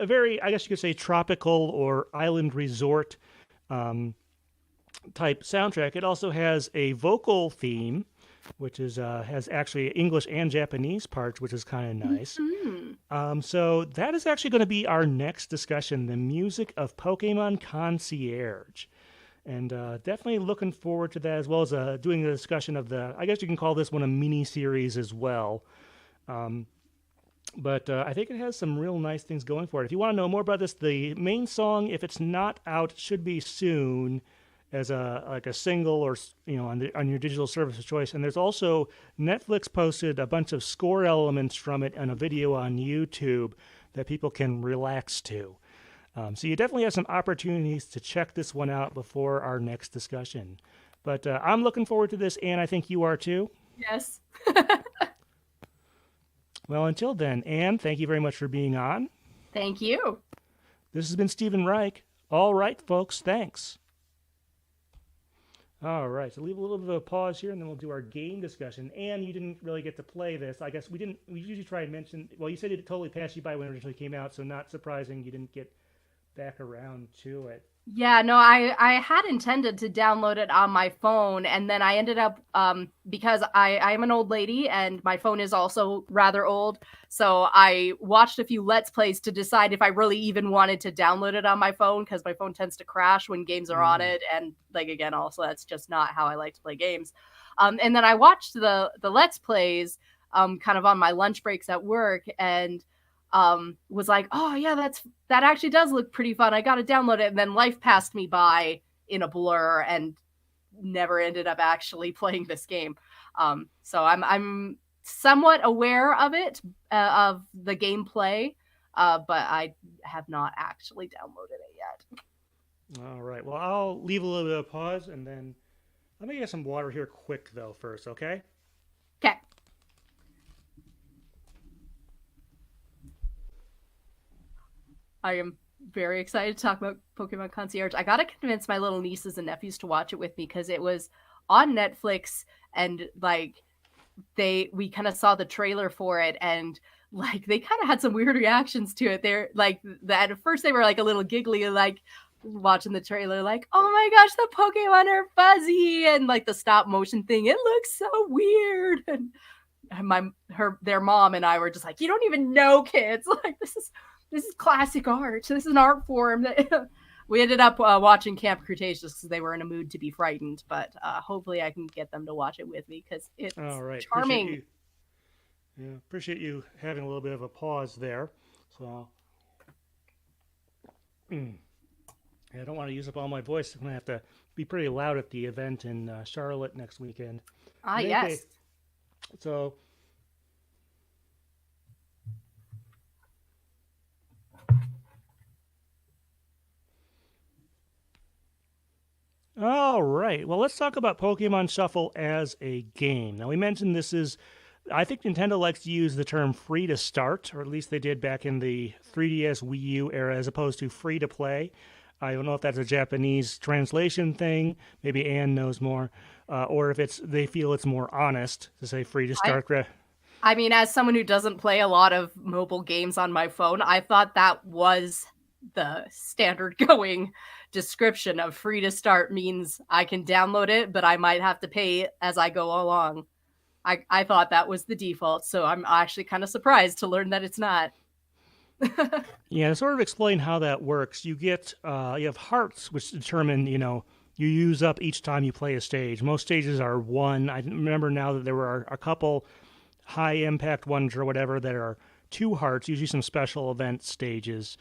very, I guess you could say, tropical or island resort type soundtrack. It also has a vocal theme, which is has actually English and Japanese parts, which is kind of nice. Mm-hmm. So that is actually going to be our next discussion, the music of Pokemon Concierge. And definitely looking forward to that, as well as doing the discussion of I guess you can call this one a mini-series as well. But I think it has some real nice things going for it. If you want to know more about this, the main song, if it's not out, should be soon, as a single or on your digital service of choice. And there's also Netflix posted a bunch of score elements from it on a video on YouTube that people can relax to. So you definitely have some opportunities to check this one out before our next discussion. But I'm looking forward to this, and I think you are too. Yes. Well, until then, Anne, thank you very much for being on. Thank you. This has been Stephen Reich. All right, folks, thanks. All right, so leave a little bit of a pause here, and then we'll do our game discussion. And you didn't really get to play this. I guess we didn't. We usually try and mention. Well, you said it totally passed you by when it originally came out, so not surprising you didn't get back around to it. Yeah, no, I had intended to download it on my phone, and then I ended up, because I am an old lady, and my phone is also rather old, so I watched a few Let's Plays to decide if I really even wanted to download it on my phone, because my phone tends to crash when games are on it, and, again, also that's just not how I like to play games. And then I watched the Let's Plays kind of on my lunch breaks at work, and was like, oh yeah, that actually does look pretty fun. I got to download it. And then life passed me by in a blur and never ended up actually playing this game. So I'm somewhat aware of it, of the gameplay, but I have not actually downloaded it yet. All right. Well, I'll leave a little bit of pause, and then let me get some water here quick though first, okay? Okay. I am very excited to talk about Pokemon Concierge. I gotta convince my little nieces and nephews to watch it with me because it was on Netflix, and like we kind of saw the trailer for it, and like they kind of had some weird reactions to it. They're like that at first they were like a little giggly, like watching the trailer, like, oh my gosh, the Pokemon are fuzzy, and like the stop motion thing, it looks so weird. And their mom and I were just like, you don't even know, kids. Like this is classic art. This is an art form that we ended up watching Camp Cretaceous because they were in a mood to be frightened. But hopefully, I can get them to watch it with me because it's charming. Appreciate you having a little bit of a pause there. So, I don't want to use up all my voice. I'm gonna have to be pretty loud at the event in Charlotte next weekend. Yes. So. All right. Well, let's talk about Pokemon Shuffle as a game. Now, we mentioned I think Nintendo likes to use the term free to start, or at least they did back in the 3DS Wii U era, as opposed to free to play. I don't know if that's a Japanese translation thing. Maybe Anne knows more. Or if they feel it's more honest to say free to start. I mean, as someone who doesn't play a lot of mobile games on my phone, I thought that was the standard going description of free to start means I can download it, but I might have to pay as I go along. I thought that was the default, so I'm actually kind of surprised to learn that it's not. Yeah, to sort of explain how that works, you have hearts, which determine, you use up each time you play a stage. Most stages are one. I remember now that there were a couple high impact ones or whatever that are 2 hearts, usually some special event stages.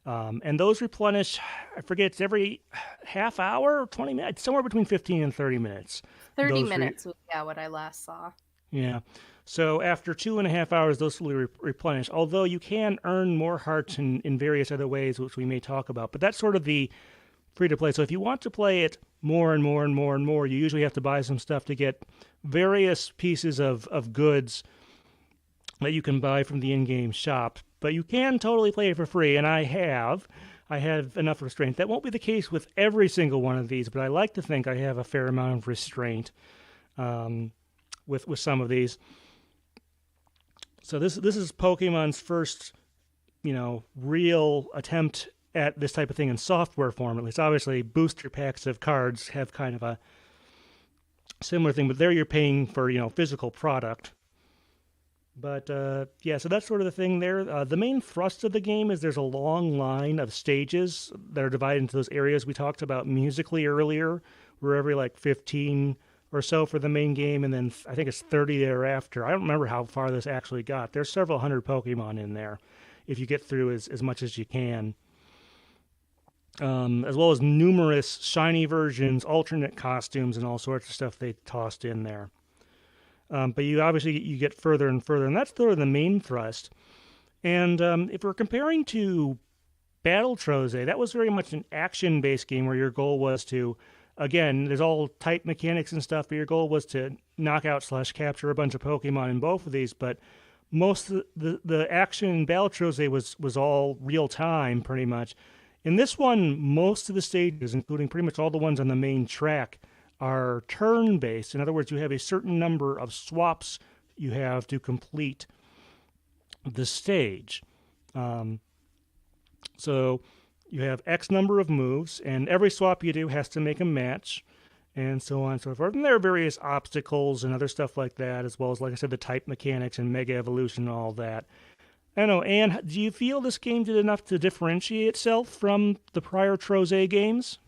And those replenish, I forget, it's every half hour or 20 minutes, somewhere between 15 and 30 minutes. 30 minutes was what I last saw. Yeah. So after 2.5 hours, those will replenish, although you can earn more hearts in various other ways, which we may talk about. But that's sort of the free-to-play. So if you want to play it more and more and more and more, you usually have to buy some stuff to get various pieces of goods that you can buy from the in-game shop. But you can totally play it for free, and I have enough restraint. That won't be the case with every single one of these, but I like to think I have a fair amount of restraint with some of these. So this is Pokemon's first, real attempt at this type of thing in software form. At least, obviously, booster packs of cards have kind of a similar thing, but there you're paying for physical product. But so that's sort of the thing there. The main thrust of the game is there's a long line of stages that are divided into those areas we talked about musically earlier. We're every 15 or so for the main game, and then I think it's 30 thereafter. I don't remember how far this actually got. There's several hundred Pokemon in there if you get through as much as you can. As well as numerous shiny versions, alternate costumes, and all sorts of stuff they tossed in there. But you get further and further, and that's sort of the main thrust. And if we're comparing to Battle Troze, that was very much an action-based game where your goal was to, again, there's all type mechanics and stuff, but your goal was to knock out / capture a bunch of Pokemon in both of these. But most of the action in Battle Troze was all real-time, pretty much. In this one, most of the stages, including pretty much all the ones on the main track, are turn-based. In other words, you have a certain number of swaps you have to complete the stage. So you have X number of moves, and every swap you do has to make a match, and so on and so forth. And there are various obstacles and other stuff like that, as well as, like I said, the type mechanics and Mega Evolution and all that. I don't know, Anne, do you feel this game did enough to differentiate itself from the prior Troze games?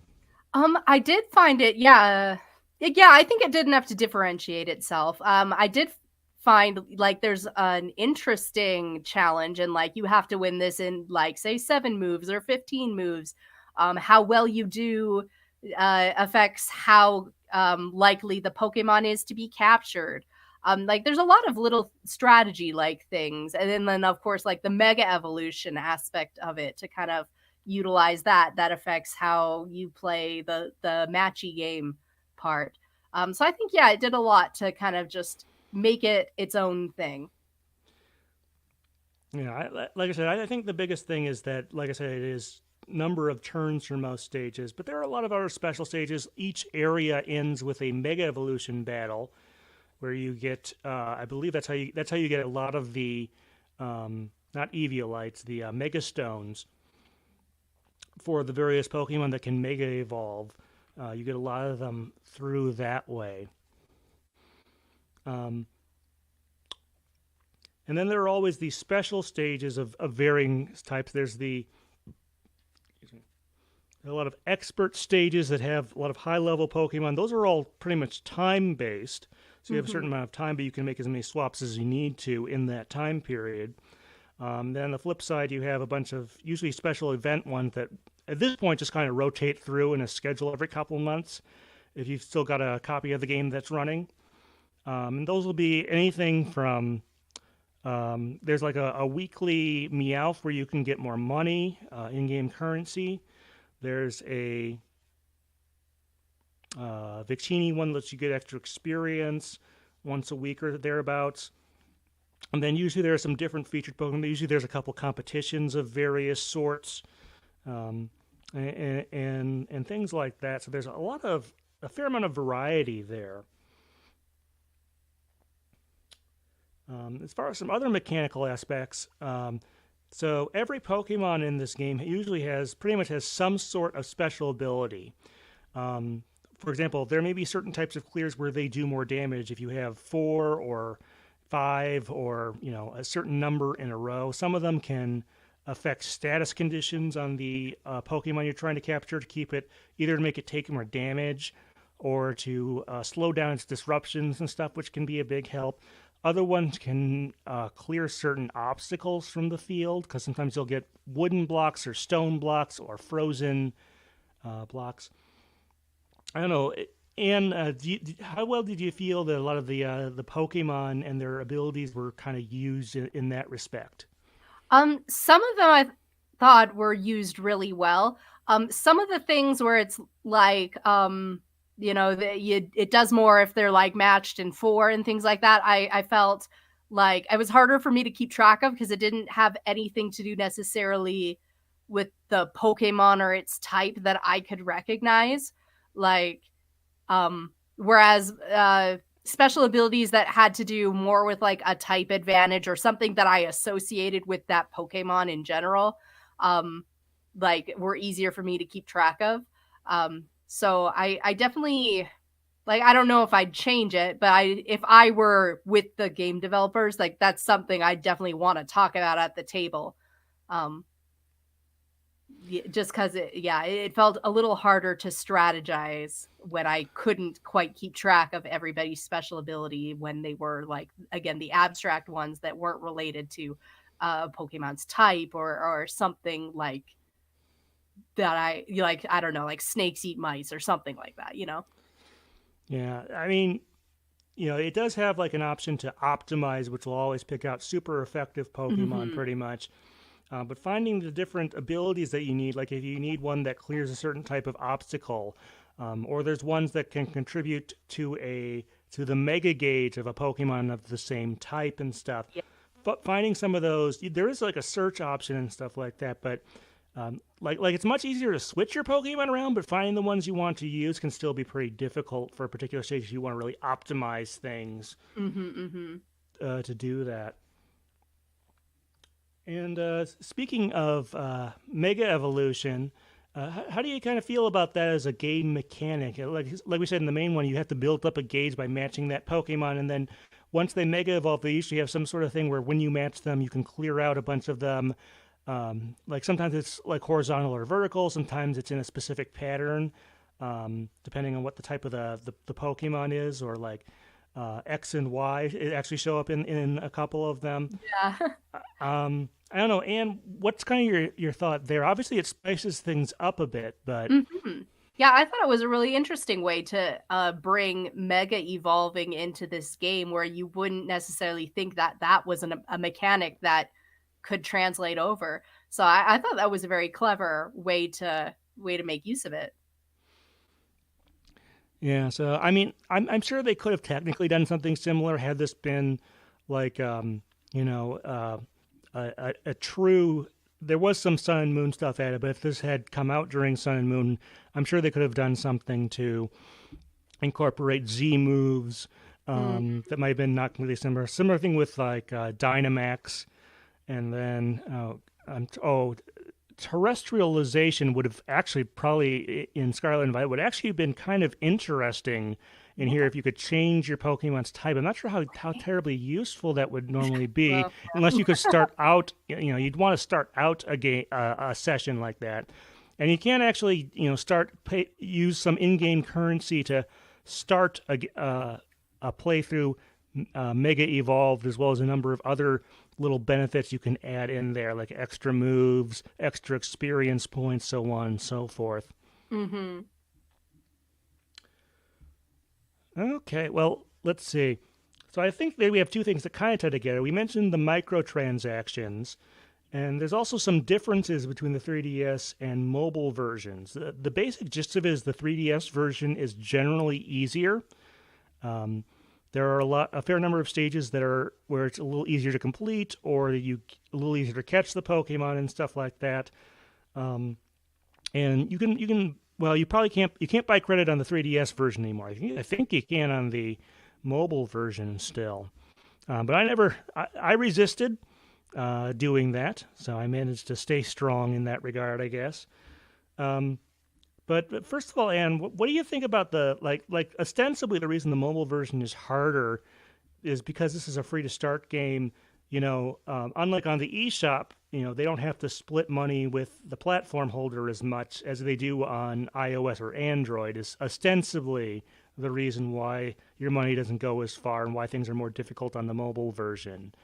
I did find it, yeah, I think it did enough to differentiate itself. I did find there's an interesting challenge, and you have to win this in say 7 moves or 15 moves. How well you do affects how likely the Pokemon is to be captured. There's a lot of little strategy things, and then of course the Mega Evolution aspect of it to kind of utilize that affects how you play the matchy game part. So I think it did a lot to kind of just make it its own thing. Like I said, I think the biggest thing is that, like I said, it is number of turns for most stages, but there are a lot of other special stages. Each area ends with a mega evolution battle, where you get, I believe that's how you get a lot of the, not Eviolites, the Mega Stones for the various Pokemon that can Mega Evolve. You get a lot of them through that way. And then there are always these special stages of varying types. There's a lot of expert stages that have a lot of high-level Pokemon. Those are all pretty much time-based. So you have a certain amount of time, but you can make as many swaps as you need to in that time period. Then on the flip side, you have a bunch of usually special event ones that at this point just kind of rotate through in a schedule every couple of months if you've still got a copy of the game that's running. And those will be anything from, there's like a weekly Meowth where you can get more money, in-game currency. There's a Victini one that lets you get extra experience once a week or thereabouts. And then usually there are some different featured Pokemon. Usually there's a couple competitions of various sorts, and things like that. So there's a fair amount of variety there. As far as some other mechanical aspects, so every Pokemon in this game usually pretty much has some sort of special ability. For example, there may be certain types of clears where they do more damage if you have 4 or 5 or a certain number in a row. Some of them can affect status conditions on the Pokemon you're trying to capture to keep it, either to make it take more damage or to slow down its disruptions and stuff, which can be a big help. Other ones can clear certain obstacles from the field, because sometimes you'll get wooden blocks or stone blocks or frozen blocks. I don't know. And how well did you feel that a lot of the Pokemon and their abilities were kind of used in that respect? Some of them I thought were used really well. Some of the things where it's like, it does more if they're like matched in 4 and things like that. I felt like it was harder for me to keep track of because it didn't have anything to do necessarily with the Pokemon or its type that I could recognize. Like, whereas special abilities that had to do more with like a type advantage or something that I associated with that Pokemon in general, like were easier for me to keep track of. So I definitely, like, I don't know if I'd change it, but if I were with the game developers, like that's something I definitely want to talk about at the table. Just because it felt a little harder to strategize when I couldn't quite keep track of everybody's special ability when they were like, again, the abstract ones that weren't related to Pokemon's type or something like that. I don't know, like snakes eat mice or something like that, Yeah, I mean, it does have like an option to optimize, which will always pick out super effective Pokemon pretty much. But finding the different abilities that you need, like if you need one that clears a certain type of obstacle, or there's ones that can contribute to the mega gauge of a Pokemon of the same type and stuff. Yeah. But finding some of those, there is like a search option and stuff like that. But like it's much easier to switch your Pokemon around, but finding the ones you want to use can still be pretty difficult for a particular stage if you want to really optimize things to do that. And speaking of Mega Evolution, how do you kind of feel about that as a game mechanic? Like we said in the main one, you have to build up a gauge by matching that Pokemon, and then once they Mega Evolve, they usually have some sort of thing where when you match them, you can clear out a bunch of them. Like sometimes it's like horizontal or vertical, sometimes it's in a specific pattern, depending on what the type of the Pokemon is, or like X and Y actually show up in a couple of them. Yeah. I don't know, Anne, what's kind of your thought there? Obviously, it spices things up a bit, but... Yeah, I thought it was a really interesting way to bring Mega Evolving into this game where you wouldn't necessarily think that was a mechanic that could translate over. So I thought that was a very clever way to make use of it. Yeah, so, I mean, I'm sure they could have technically done something similar had this been like, a true. There was some Sun and Moon stuff added, but if this had come out during Sun and Moon, I'm sure they could have done something to incorporate Z moves that might have been not completely similar. Similar thing with like Dynamax, and then terrestrialization would have actually probably in Scarlet and Violet would actually have been kind of interesting in here if you could change your Pokemon's type. I'm not sure how terribly useful that would normally be, Well, unless you could start out. You'd want to start out a game, a session like that, and you can't actually use some in-game currency to start a playthrough Mega Evolved, as well as a number of other little benefits you can add in there, like extra moves, extra experience points, so on and so forth. Mm-hmm. Okay, well, let's see. So I think that we have two things that kind of tie together. We mentioned the microtransactions, and there's also some differences between the 3DS and mobile versions. The basic gist of it is the 3DS version is generally easier. There are a fair number of stages that are where it's a little easier to complete, or a little easier to catch the Pokemon and stuff like that. And you can. Well, you can't buy credit on the 3DS version anymore. I think you can on the mobile version still. But I resisted doing that, so I managed to stay strong in that regard, I guess. But first of all, Anne, what do you think about the like ostensibly the reason the mobile version is harder is because this is a free to start game. Unlike on the eShop, they don't have to split money with the platform holder as much as they do on iOS or Android. Is ostensibly the reason why your money doesn't go as far and why things are more difficult on the mobile version.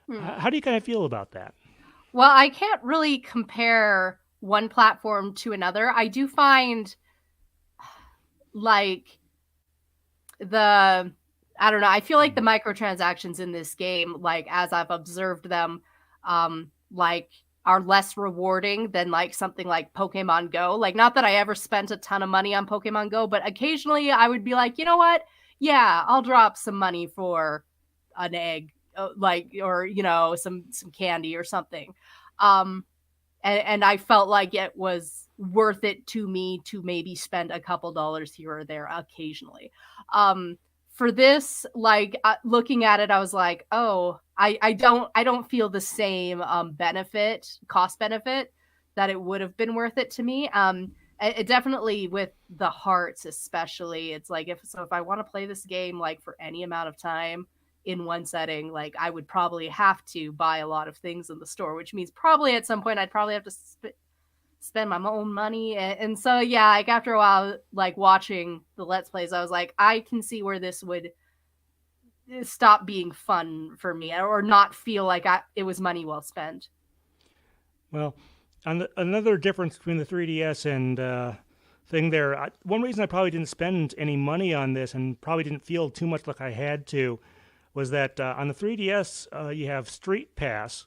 How do you kind of feel about that? Well, I can't really compare one platform to another. I do find like I don't know. I feel like the microtransactions in this game, like as I've observed them, like are less rewarding than like something like Pokemon Go. Like, not that I ever spent a ton of money on Pokemon Go, but occasionally I would be like, you know what? Yeah, I'll drop some money for an egg, or some candy or something. And I felt like it was worth it to me to maybe spend a couple dollars here or there occasionally. For this, looking at it, I was like, oh, I don't feel the same cost benefit that it would have been worth it to me. It definitely with the hearts, especially, it's like if I want to play this game like for any amount of time in one setting, like I would probably have to buy a lot of things in the store, which means probably at some point I'd probably have to spend my own money. And so, yeah, like after a while, like watching the Let's Plays, I was like, I can see where this would stop being fun for me or not feel like it was money well spent. Well, another difference between the 3DS and thing there, one reason I probably didn't spend any money on this and probably didn't feel too much like I had to was that on the 3DS, you have Street Pass.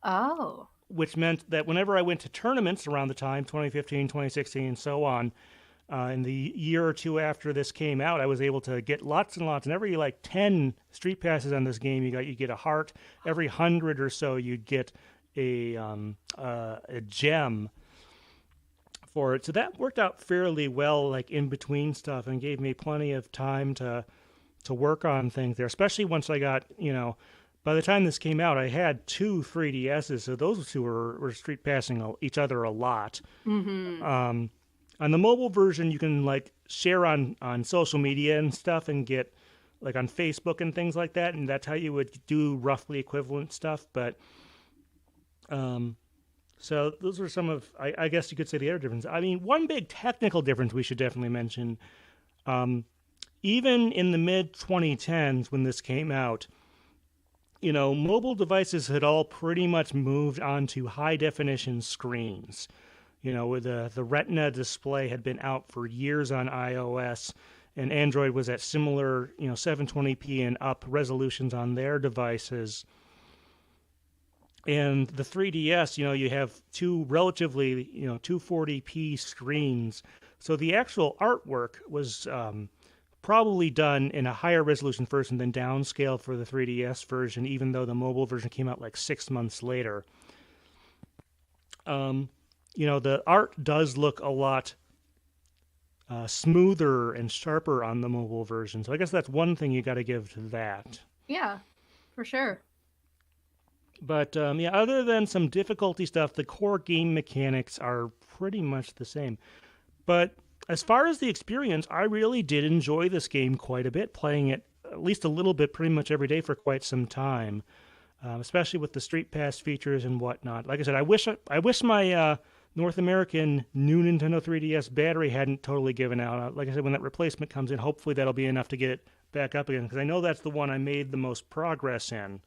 Oh. Which meant that whenever I went to tournaments around the time, 2015, 2016, and so on, in the year or two after this came out, I was able to get lots and lots. And every 10 Street Passes on this game, you get a heart. Every 100 or so, you'd get a gem for it. So that worked out fairly well, like in between stuff, and gave me plenty of time to work on things there, especially once I got, by the time this came out, I had 2 3DSs, so those two were street passing each other a lot. Mm-hmm. On the mobile version, you can share on social media and stuff and get on Facebook and things like that, and that's how you would do roughly equivalent stuff. But so those are some of, I guess you could say, the other difference. I mean, one big technical difference we should definitely mention, even in the mid-2010s when this came out, mobile devices had all pretty much moved onto high-definition screens. Where the Retina display had been out for years on iOS, and Android was at similar, 720p and up resolutions on their devices. And the 3DS, you have two relatively, 240p screens. So the actual artwork was probably done in a higher resolution version than downscaled for the 3DS version, even though the mobile version came out like 6 months later. The art does look a lot smoother and sharper on the mobile version. So I guess that's one thing you got to give to that. Yeah, for sure. But other than some difficulty stuff, the core game mechanics are pretty much the same. But as far as the experience, I really did enjoy this game quite a bit, playing it at least a little bit pretty much every day for quite some time, especially with the Street Pass features and whatnot. Like I said, I wish my North American new Nintendo 3DS battery hadn't totally given out. Like I said, when that replacement comes in, hopefully that'll be enough to get it back up again, because I know that's the one I made the most progress in.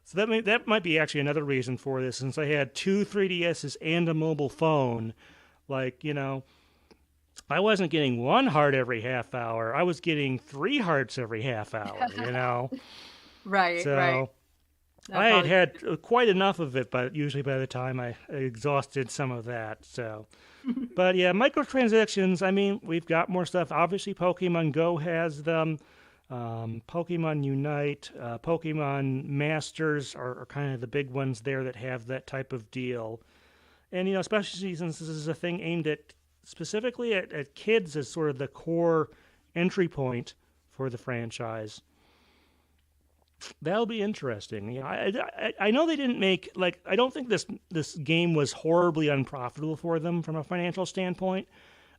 So that might be actually another reason for this, since I had 2 3DSs and a mobile phone. Like, I wasn't getting 1 heart every half hour. I was getting 3 hearts every half hour, Right, so right. I had quite enough of it, but usually by the time I exhausted some of that. So, but yeah, microtransactions, I mean, we've got more stuff. Obviously, Pokemon Go has them. Pokemon Unite, Pokemon Masters are kind of the big ones there that have that type of deal. And, especially since this is a thing aimed at specifically at kids as sort of the core entry point for the franchise. That'll be interesting. I know they didn't make, I don't think this game was horribly unprofitable for them from a financial standpoint.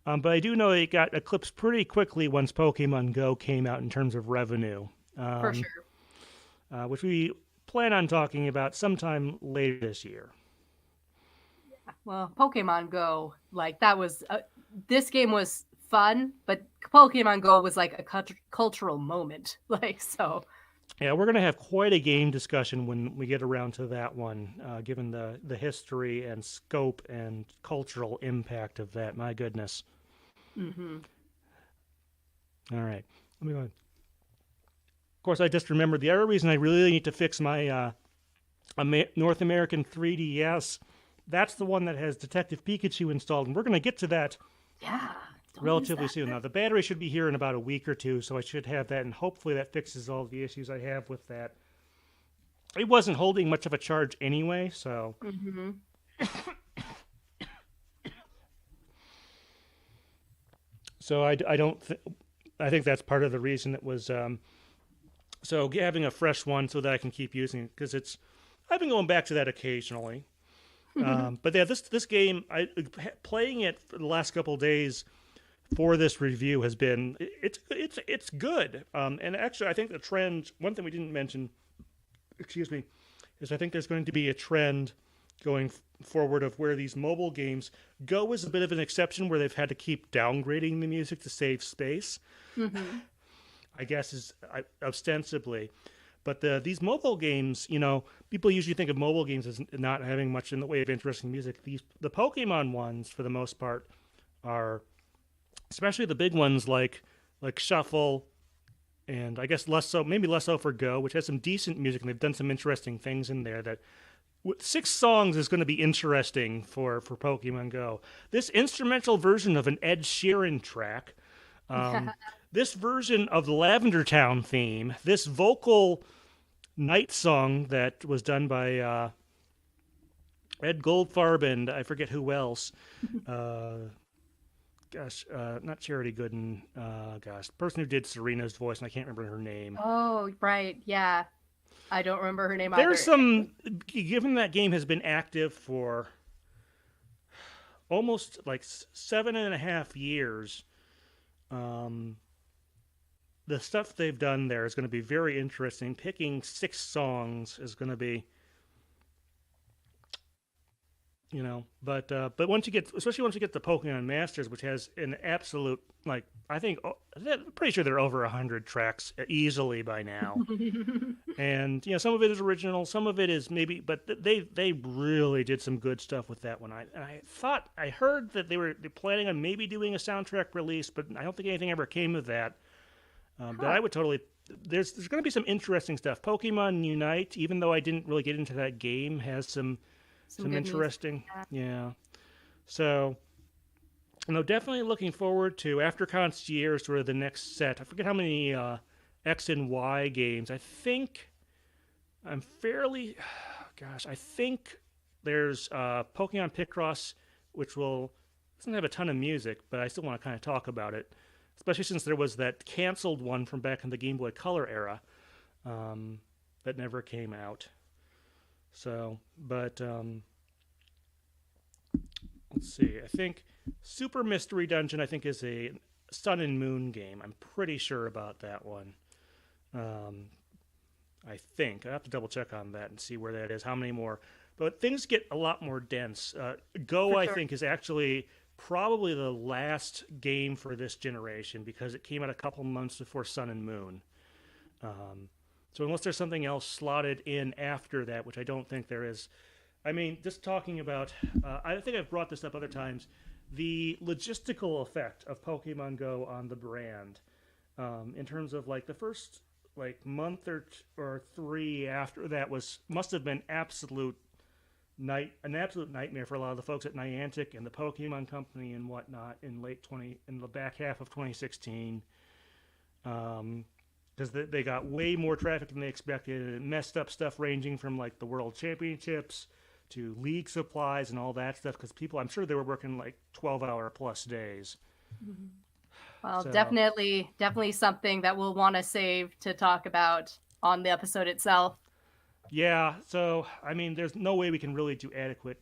But I do know it got eclipsed pretty quickly once Pokemon Go came out in terms of revenue. For sure. Which we plan on talking about sometime later this year. Well, Pokemon Go, that was, this game was fun, but Pokemon Go was like a cultural moment. So. Yeah, we're going to have quite a game discussion when we get around to that one, given the history and scope and cultural impact of that. My goodness. Mm-hmm. All right. Let me go. Of course, I just remembered the other reason I really need to fix my North American 3DS. That's the one that has Detective Pikachu installed, and we're going to get to that. Yeah. Relatively soon. Now, the battery should be here in about a week or two, so I should have that, and hopefully that fixes all the issues I have with that. It wasn't holding much of a charge anyway, so... Mm-hmm. So I think that's part of the reason it was... So having a fresh one so that I can keep using it, because I've been going back to that occasionally. But yeah, this game, playing it for the last couple of days for this review has been, it's good. And actually, I think the trend, one thing we didn't mention, is I think there's going to be a trend going forward of where these mobile games, Go is a bit of an exception where they've had to keep downgrading the music to save space. Mm-hmm. I guess is ostensibly. But these mobile games, people usually think of mobile games as not having much in the way of interesting music. The Pokemon ones, for the most part, are, especially the big ones like Shuffle, and I guess maybe less so for Go, which has some decent music, and they've done some interesting things in there. That 6 songs is going to be interesting for Pokemon Go. This instrumental version of an Ed Sheeran track. This version of the Lavender Town theme, this vocal night song that was done by Ed Goldfarb and I forget who else. Not Charity Gooden. The person who did Serena's voice, and I can't remember her name. Oh, right. Yeah. I don't remember her name There's given that game has been active for almost 7.5 years, the stuff they've done there is going to be very interesting. Picking 6 songs is going to be, but once you get, especially once you get the Pokemon Masters, which has an absolute, I think, I'm pretty sure they're over 100 tracks easily by now. And, some of it is original, some of it is maybe, but they really did some good stuff with that one. I heard that they're planning on maybe doing a soundtrack release, but I don't think anything ever came of that. But I would totally... There's going to be some interesting stuff. Pokemon Unite, even though I didn't really get into that game, has some interesting... Yeah. So, No, definitely looking forward to after Concierge, sort of the next set. I forget how many X and Y games. I think I'm fairly, gosh, I think there's Pokemon Picross, which doesn't have a ton of music, but I still want to kind of talk about it, especially since there was that canceled one from back in the Game Boy Color era that never came out. So, but let's see. I think Super Mystery Dungeon, I think, is a Sun and Moon game. I'm pretty sure about that one. I think. I have to double check on that and see where that is, how many more. But things get a lot more dense. Go, I think, is actually probably the last game for this generation because it came out a couple months before Sun and Moon. So unless there's something else slotted in after that, which I don't think there is. I mean, just talking about, I think I've brought this up other times, the logistical effect of Pokemon Go on the brand, in terms of like the first month or 3 after that must have been an absolute nightmare for a lot of the folks at Niantic and the Pokemon Company and whatnot in the back half of 2016, because they got way more traffic than they expected, and it messed up stuff ranging from like the World Championships to league supplies and all that stuff, because I'm sure they were working like 12-hour plus days. Mm-hmm. Well, so, definitely something that we'll want to save to talk about on the episode itself. Yeah, so, I mean, there's no way we can really do adequate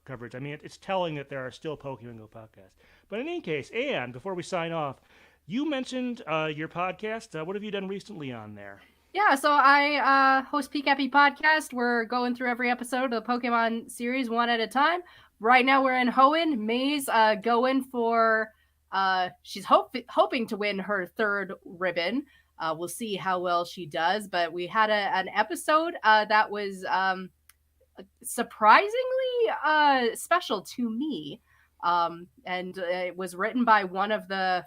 coverage. I mean, it's telling that there are still Pokemon Go podcasts. But in any case, Anne, before we sign off, you mentioned your podcast. What have you done recently on there? Yeah, so I host Pikapi Podcast. We're going through every episode of the Pokemon series one at a time. Right now we're in Hoenn. May's going for, she's hoping to win her 3rd ribbon. We'll see how well she does. But we had an episode that was surprisingly special to me. And it was written by one of the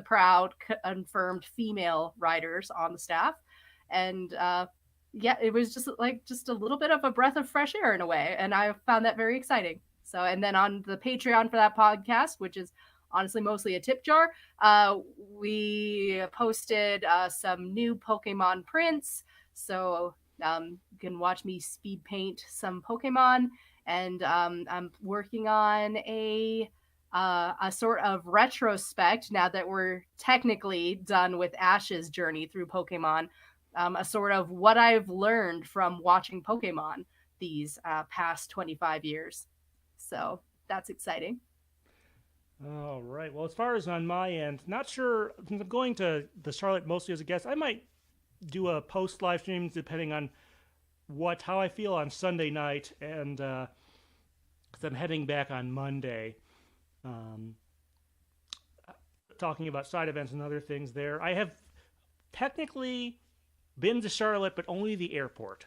proud confirmed female writers on the staff. And yeah, it was just a little bit of a breath of fresh air in a way. And I found that very exciting. So, and then on the Patreon for that podcast, which is honestly mostly a tip jar, we posted some new Pokemon prints. So you can watch me speed paint some Pokemon. And I'm working on a sort of retrospect now that we're technically done with Ash's journey through Pokemon, a sort of what I've learned from watching Pokemon these past 25 years. So that's exciting. All right. Well, as far as on my end, not sure. I'm going to the Charlotte mostly as a guest. I might do a post live stream depending on how I feel on Sunday night, and because I'm heading back on Monday, talking about side events and other things there. I have technically been to Charlotte, but only the airport.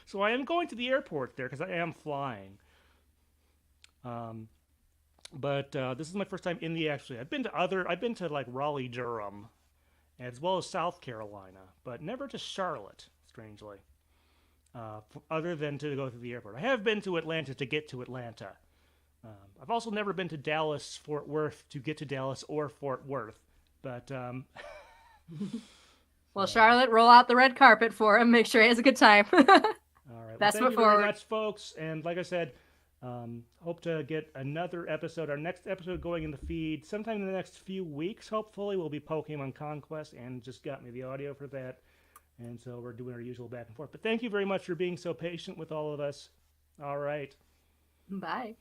So I am going to the airport there because I am flying. But this is my first time in I've been to like Raleigh, Durham, as well as South Carolina, but never to Charlotte, strangely. Other than to go through the airport. I have been to Atlanta to get to Atlanta. I've also never been to Dallas, Fort Worth to get to Dallas or Fort Worth. But, well, Charlotte, roll out the red carpet for him. Make sure he has a good time. All right. Best well, thank foot you very forward. much, folks. And like I said, hope to get another episode, our next episode going in the feed sometime in the next few weeks. Hopefully will be Pokemon Conquest, and just got me the audio for that. And so we're doing our usual back and forth. But thank you very much for being so patient with all of us. All right. Bye.